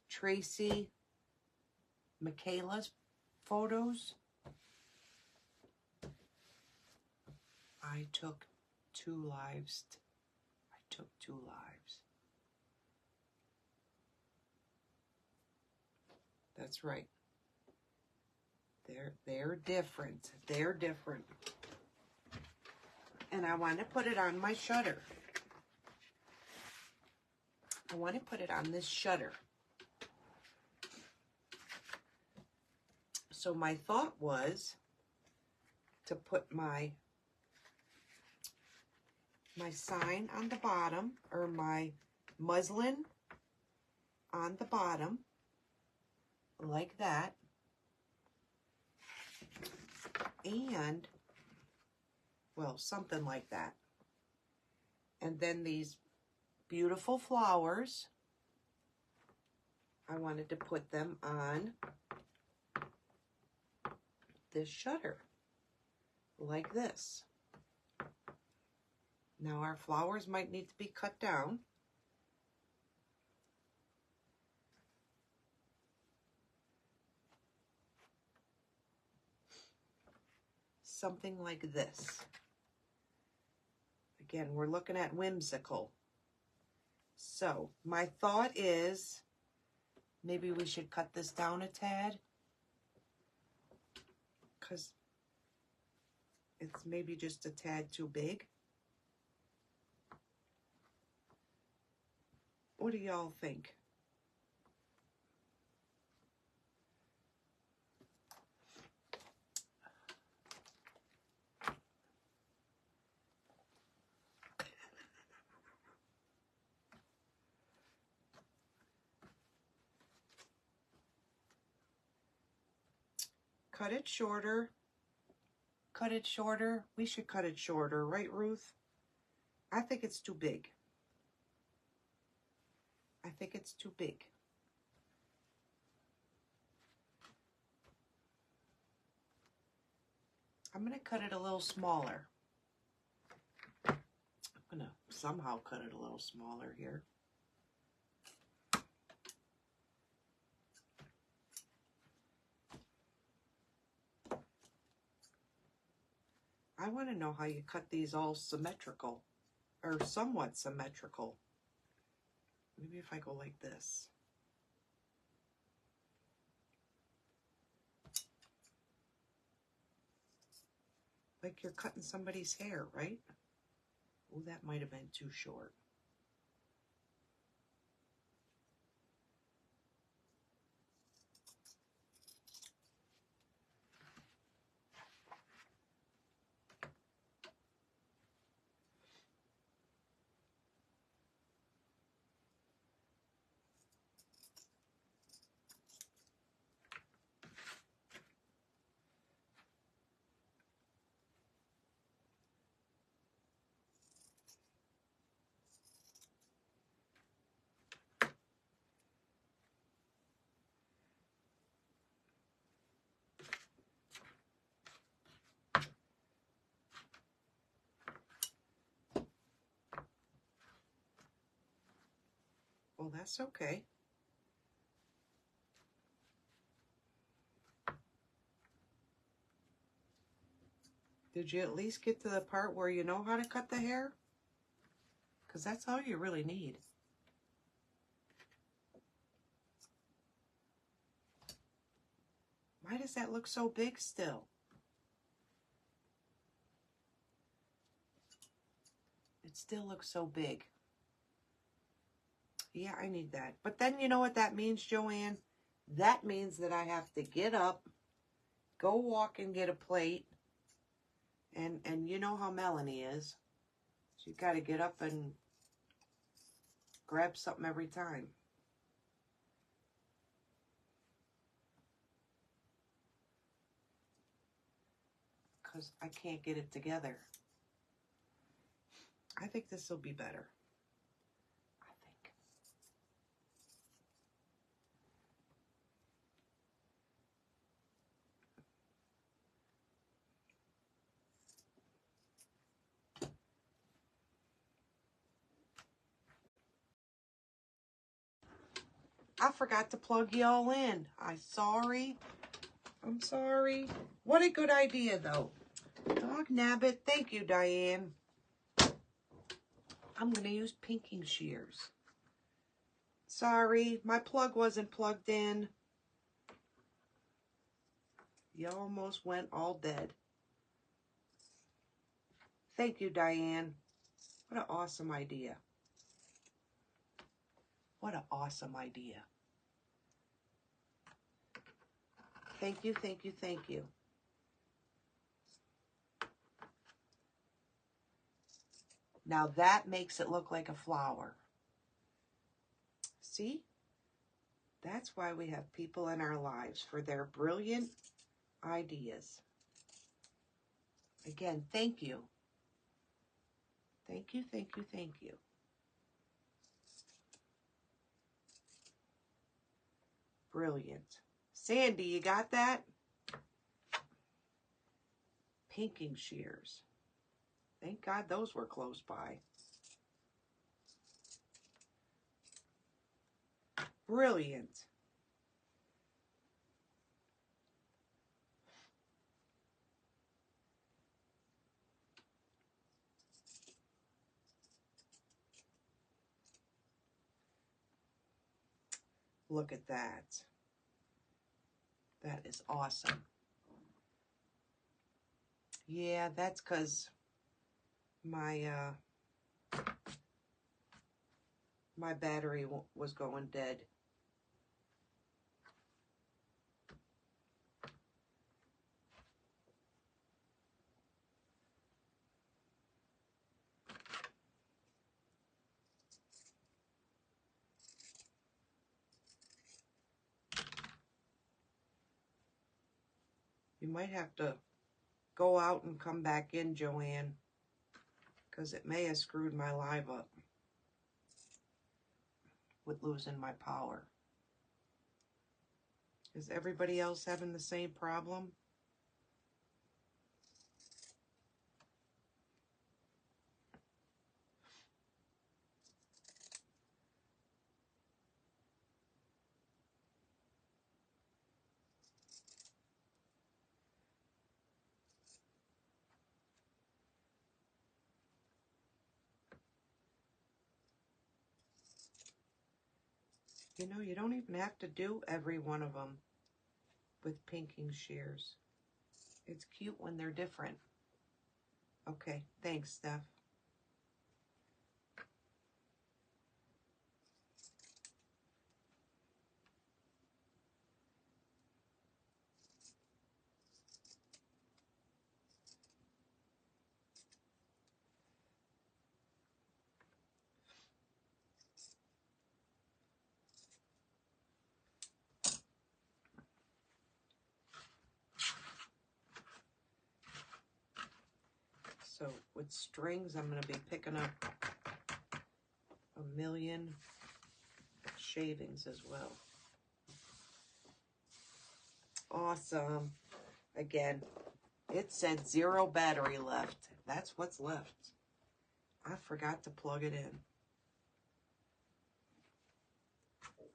Tracey Michalla's photos. I took 2 lives. I took 2 lives. That's right. They're different. They're different. And I want to put it on my shutter. I want to put it on this shutter. So my thought was to put my sign on the bottom, or my muslin on the bottom, like that. And, well, something like that. And then these beautiful flowers, I wanted to put them on this shutter, like this. Now our flowers might need to be cut down. Something like this. Again, we're looking at whimsical. So my thought is maybe we should cut this down a tad, because it's maybe just a tad too big. What do y'all think? Cut it shorter. Cut it shorter. We should cut it shorter, right, Ruth? I think it's too big. I think it's too big. I'm going to cut it a little smaller. I'm going to somehow cut it a little smaller here. I want to know how you cut these all symmetrical, or somewhat symmetrical. Maybe if I go like this. Like you're cutting somebody's hair, right? Oh, that might have been too short. Well, that's okay. Did you at least get to the part where you know how to cut the hair? Because that's all you really need. Why does that look so big still? It still looks so big. Yeah, I need that. But then you know what that means, Joanne? That means that I have to get up, go walk and get a plate. And you know how Melanie is. She's got to get up and grab something every time. Because I can't get it together. I think this will be better. I think. I forgot to plug y'all in. I'm sorry. What a good idea, though. Dog nabbit. Thank you, Diane. I'm going to use pinking shears. Sorry, my plug wasn't plugged in. You almost went all dead. Thank you, Diane. What an awesome idea. What an awesome idea. Thank you, thank you, thank you. Now that makes it look like a flower. See? That's why we have people in our lives, for their brilliant ideas. Again, thank you. Thank you, thank you, thank you. Brilliant. Sandy, you got that? Pinking shears. Thank God those were close by. Brilliant. Look at that. That is awesome. Yeah, that's because my my battery was going dead. You might have to go out and come back in, Joanne, because it may have screwed my live up with losing my power. Is everybody else having the same problem? You know, you don't even have to do every one of them with pinking shears. It's cute when they're different. Okay, thanks, Steph. So with strings, I'm going to be picking up a million shavings as well. Awesome. Again, it said 0 battery left. That's what's left. I forgot to plug it in.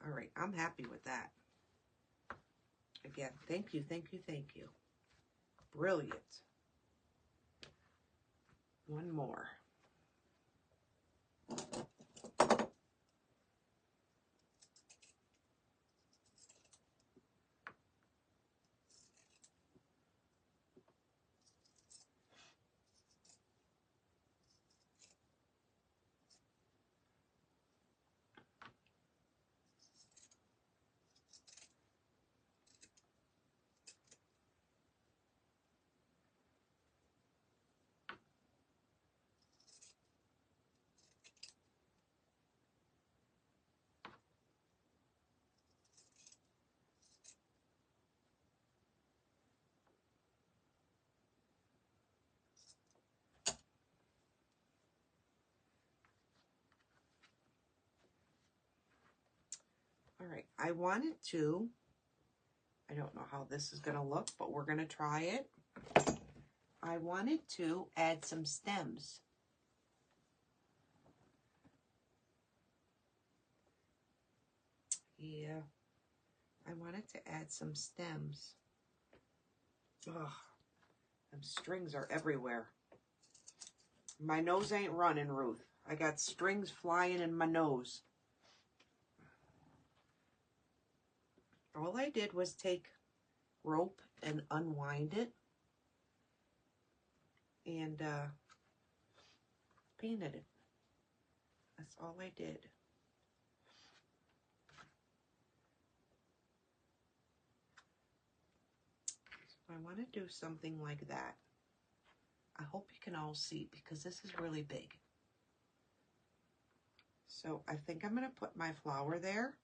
All right, I'm happy with that. Again, thank you, thank you, thank you. Brilliant. One more. All right, I wanted to, I don't know how this is going to look, but we're going to try it. I wanted to add some stems. Yeah, I wanted to add some stems. Ugh, them strings are everywhere. My nose ain't running, Ruth. I got strings flying in my nose. All I did was take rope and unwind it and painted it. That's all I did. So I want to do something like that. I hope you can all see because this is really big. So I think I'm going to put my flower there.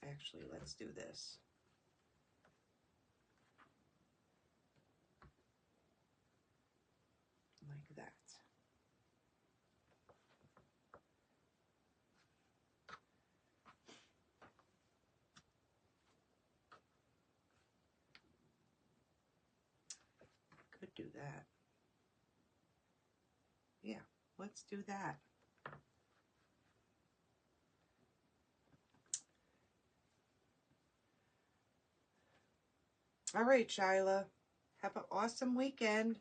Actually, let's do this. Like that. Could do that. Yeah, let's do that. All right, Shyla. Have an awesome weekend.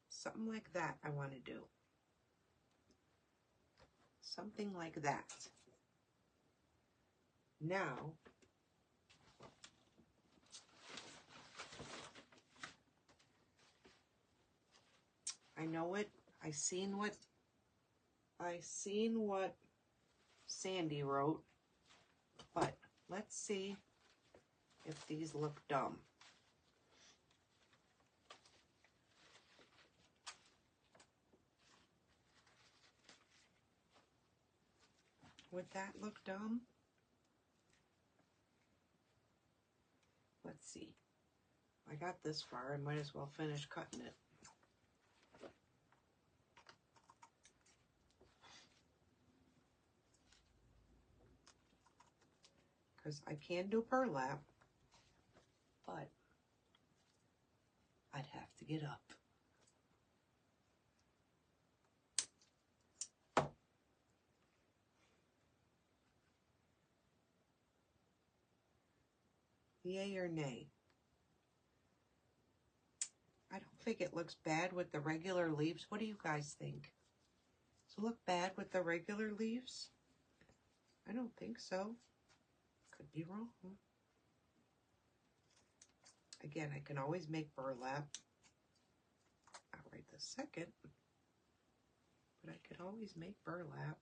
Something like that I want to do. Something like that. Now, I know it. I seen what Sandy wrote, but let's see if these look dumb. Would that look dumb? Let's see. I got this far, I might as well finish cutting it. Because I can do burlap, but I'd have to get up. Yay or nay? I don't think it looks bad with the regular leaves. What do you guys think? Does it look bad with the regular leaves? I don't think so. Could be wrong. Again, I can always make burlap. Not right this second, but I could always make burlap.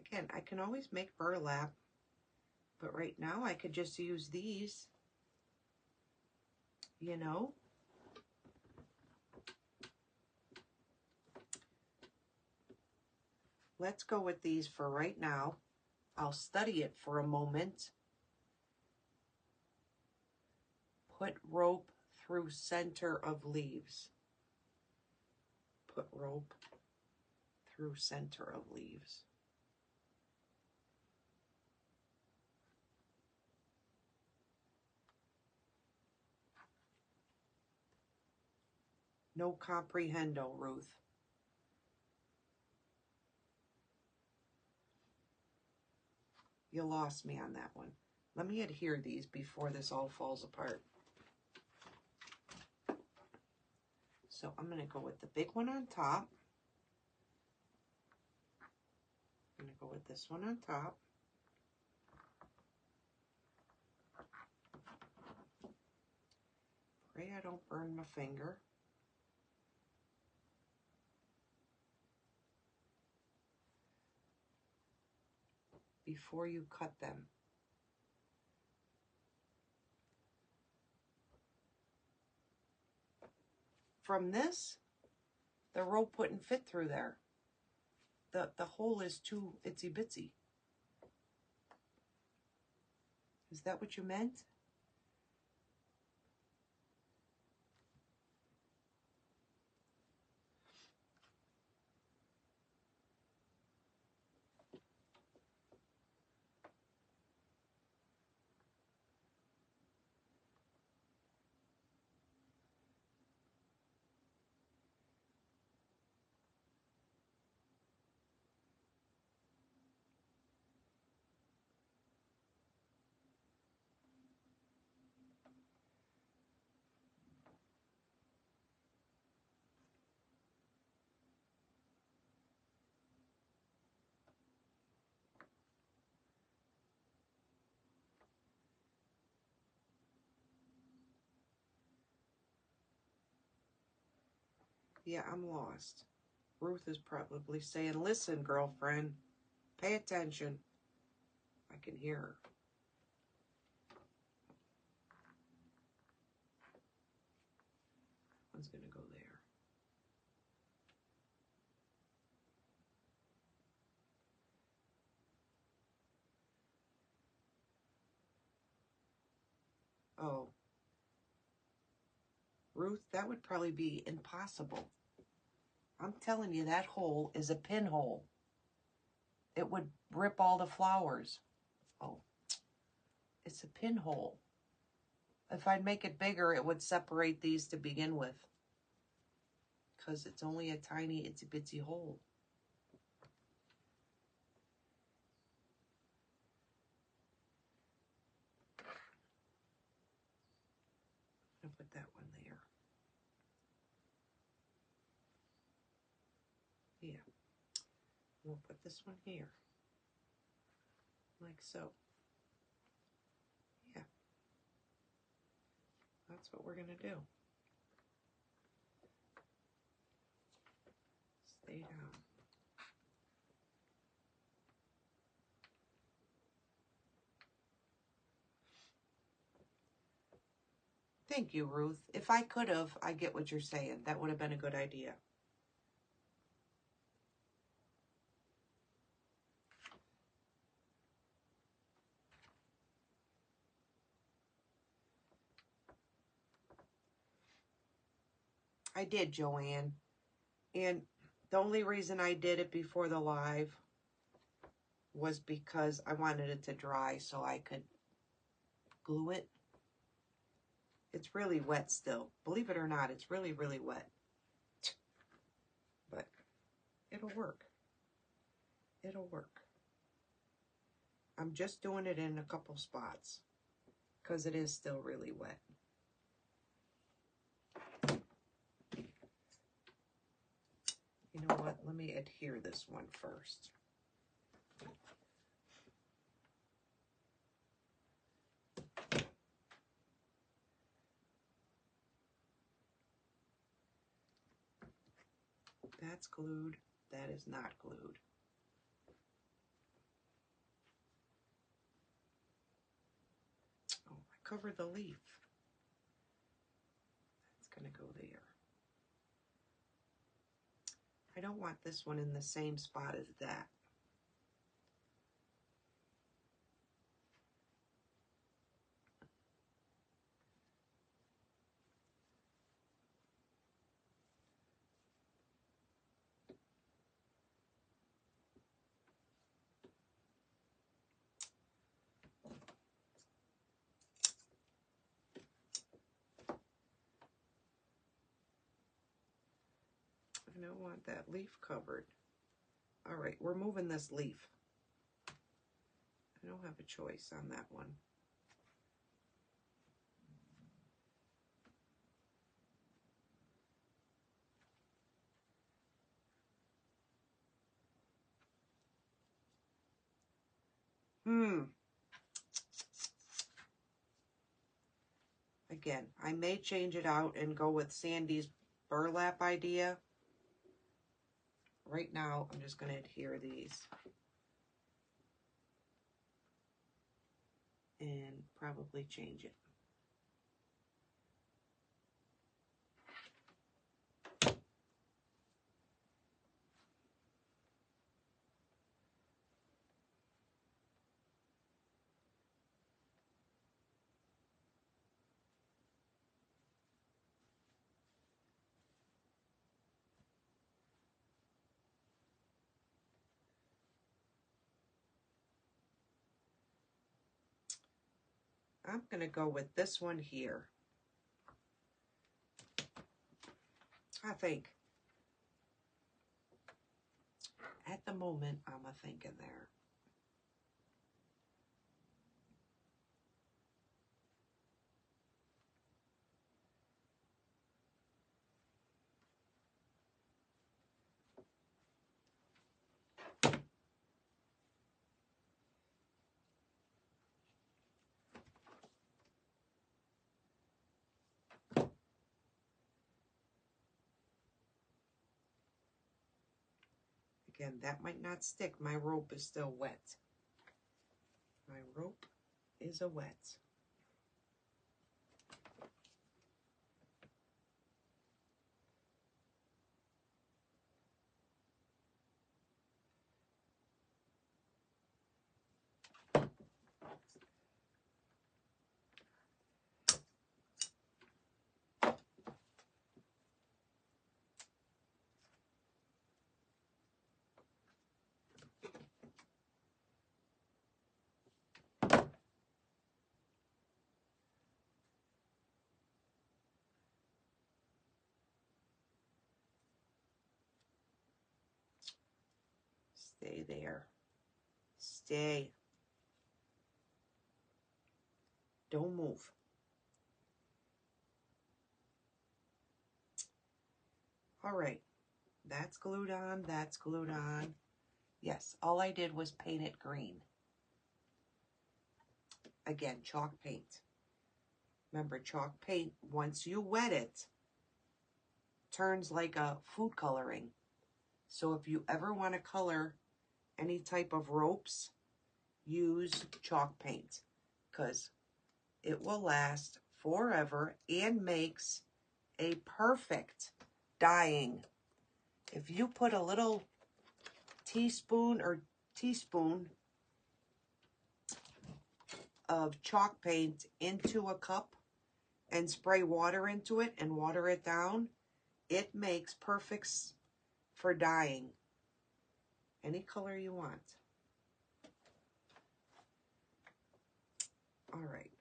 Again, I can always make burlap, but right now I could just use these, you know. Let's go with these for right now. I'll study it for a moment. Put rope through center of leaves. Put rope through center of leaves. No comprehendo, Ruth. You lost me on that one. Let me adhere these before this all falls apart. So I'm going to go with the big one on top. I'm going to go with this one on top. Pray I don't burn my finger. Before you cut them. From this, the rope wouldn't fit through there. The hole is too itsy bitsy. Is that what you meant? Yeah, I'm lost. Ruth is probably saying, listen, girlfriend, pay attention. I can hear her. One's going to go there. Oh. Ruth, that would probably be impossible. I'm telling you, that hole is a pinhole. It would rip all the flowers. Oh, it's a pinhole. If I'd make it bigger, it would separate these to begin with. Because it's only a tiny itsy bitsy hole. I'll put that one there. Yeah. We'll put this one here. Like so. Yeah. That's what we're going to do. Stay down. Thank you, Ruth. If I could have, I get what you're saying. That would have been a good idea. I did, Joanne. And The only reason I did it before the live was because I wanted it to dry so I could glue it. It's really wet still. Believe it or not, it's really, really wet. But it'll work. It'll work. I'm just doing it in a couple spots because it is still really wet. You know what? Let me adhere this one first. That's glued. That is not glued. Oh, I covered the leaf. That's going to go there. I don't want this one in the same spot as that. I don't want that leaf covered. All right, we're moving this leaf. I don't have a choice on that one. Again, I may change it out and go with Sandy's burlap idea. Right now, I'm just going to adhere these. And probably change it. I'm going to go with this one here. I think. At the moment, I'm thinking there. Again, that might not stick. My rope is still wet. My rope is a wet. Stay there. Stay. Don't move. All right. That's glued on. That's glued on. Yes, all I did was paint it green. Again, chalk paint. Remember, chalk paint, once you wet it, turns like a food coloring. So if you ever want to color any type of ropes, use chalk paint because it will last forever and makes a perfect dyeing. If you put a little teaspoon of chalk paint into a cup and spray water into it and water it down, it makes perfect for dyeing. Any color you want. All right.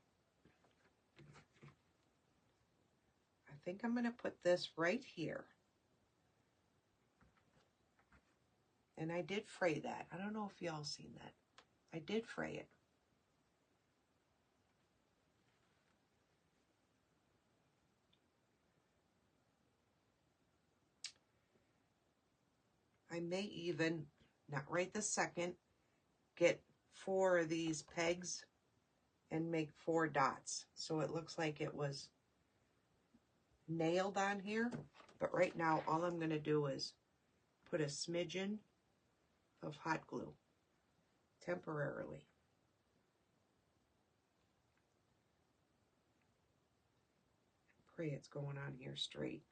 I think I'm going to put this right here. And I did fray that. I don't know if y'all seen that. I did fray it. I may even, not right this second, get 4 of these pegs and make 4 dots. So it looks like it was nailed on here. But right now, all I'm going to do is put a smidgen of hot glue temporarily. Pray it's going on here straight.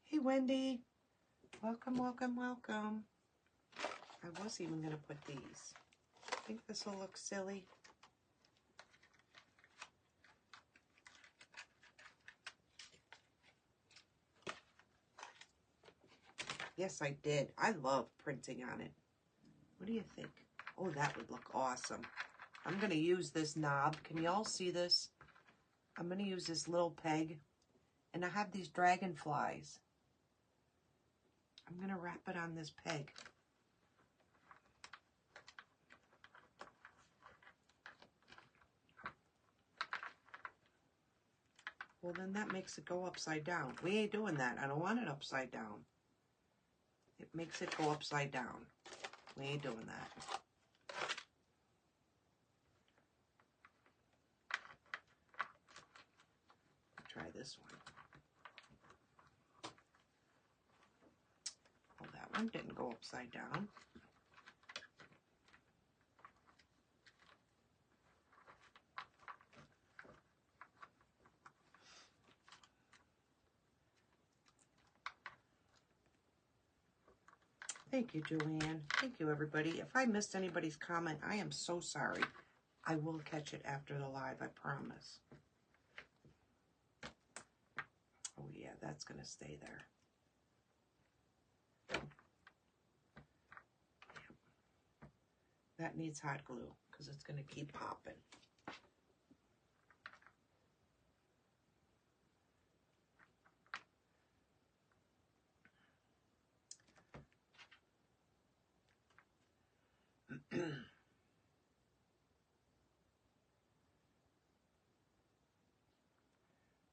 Hey Wendy, welcome, welcome, welcome. I was even going to put these. I think this will look silly. Yes, I did. I love printing on it. What do you think? Oh, that would look awesome. I'm going to use this knob. Can you all see this? I'm going to use this little peg. And I have these dragonflies. I'm going to wrap it on this peg. Well, then that makes it go upside down. We ain't doing that. I don't want it upside down. It makes it go upside down. We ain't doing that. Try this one. Well, that one didn't go upside down. Thank you, Joanne. Thank you, everybody. If I missed anybody's comment, I am so sorry. I will catch it after the live, I promise. Oh, yeah, that's going to stay there. That needs hot glue because it's going to keep popping.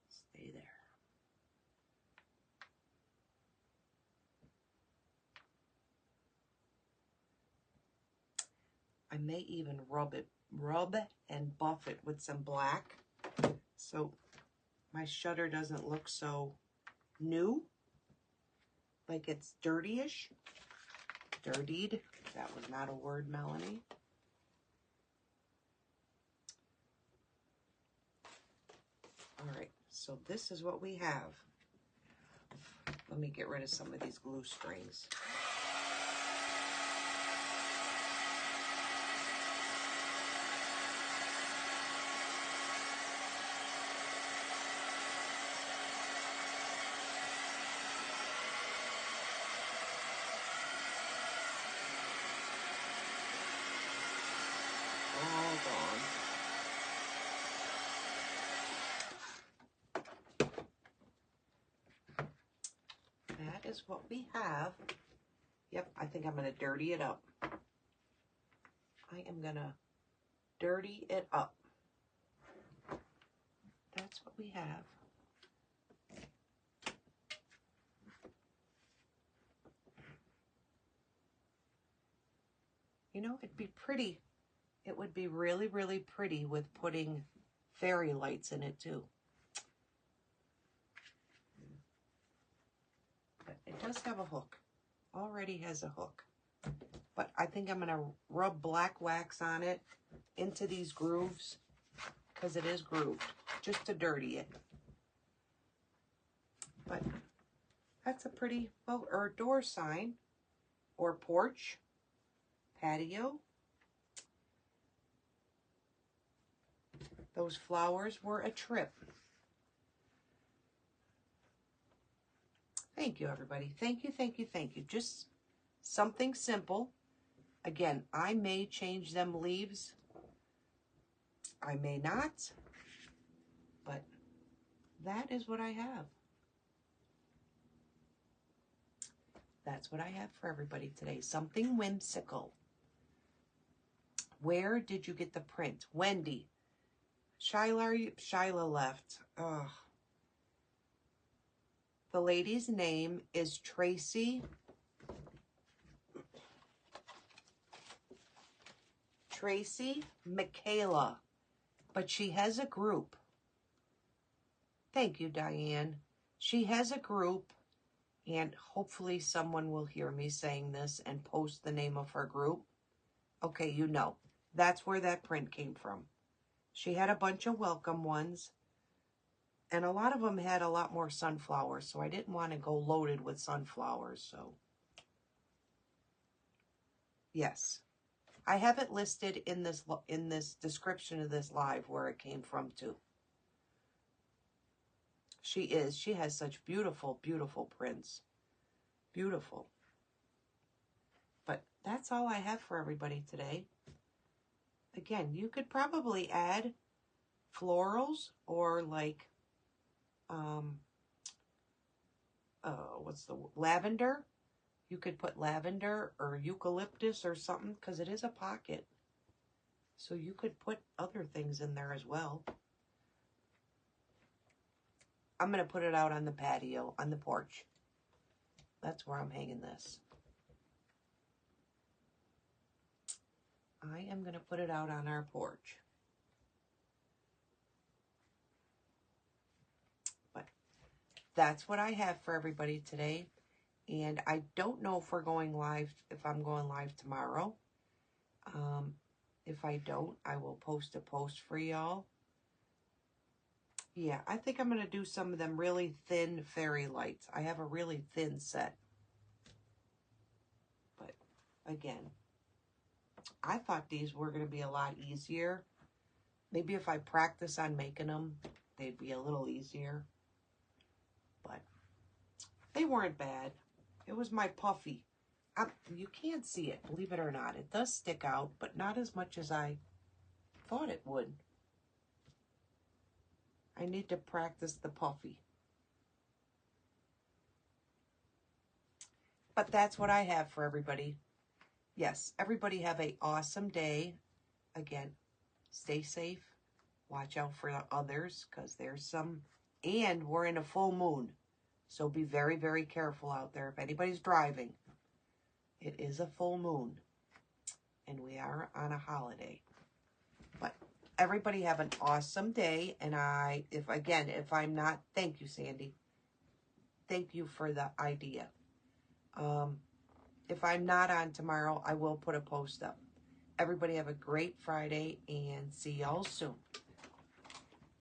Stay there. I may even rub and buff it with some black so my shutter doesn't look so new, like it's dirtyish. Dirtied. That was not a word, Melanie. All right, so this is what we have. Let me get rid of some of these glue strings. All gone. That is what we have. Yep, I think I'm going to dirty it up. I am going to dirty it up. That's what we have. You know, it'd be pretty. It would be really, really pretty with putting fairy lights in it too. But it does have a hook. Already has a hook. But I think I'm going to rub black wax on it into these grooves because it is grooved, just to dirty it. But that's a pretty, well, or door sign or porch, patio. Those flowers were a trip. Thank you, everybody. Thank you, thank you, thank you. Just something simple. Again, I may change them leaves. I may not. But that is what I have. That's what I have for everybody today. Something whimsical. Where did you get the print? Wendy. Shyla left. Ugh. The lady's name is Tracey Michalla, but she has a group. Thank you, Diane. She has a group, and hopefully someone will hear me saying this and post the name of her group. Okay, you know. That's where that print came from. She had a bunch of welcome ones, and a lot of them had a lot more sunflowers, so I didn't want to go loaded with sunflowers, so. Yes. I have it listed in this description of this live where it came from too. She has such beautiful, beautiful prints. Beautiful. But that's all I have for everybody today. Again, you could probably add florals or like, lavender. You could put lavender or eucalyptus or something because it is a pocket. So you could put other things in there as well. I'm going to put it out on the patio, on the porch. That's where I'm hanging this. I am going to put it out on our porch. But that's what I have for everybody today. And I don't know if we're going live, if I'm going live tomorrow. If I don't, I will post a post for y'all. Yeah, I think I'm going to do some of them really thin fairy lights. I have a really thin set. But again, I thought these were going to be a lot easier. Maybe if I practice on making them, they'd be a little easier. But they weren't bad. It was my puffy. You can't see it, believe it or not. It does stick out, but not as much as I thought it would. I need to practice the puffy. But that's what I have for everybody. Yes, everybody have an awesome day. Again, stay safe. Watch out for the others because there's some. And we're in a full moon. So be very, very careful out there. If anybody's driving, it is a full moon. And we are on a holiday. But everybody have an awesome day. And if I'm not, thank you, Sandy. Thank you for the idea. If I'm not on tomorrow, I will put a post up. Everybody have a great Friday and see y'all soon.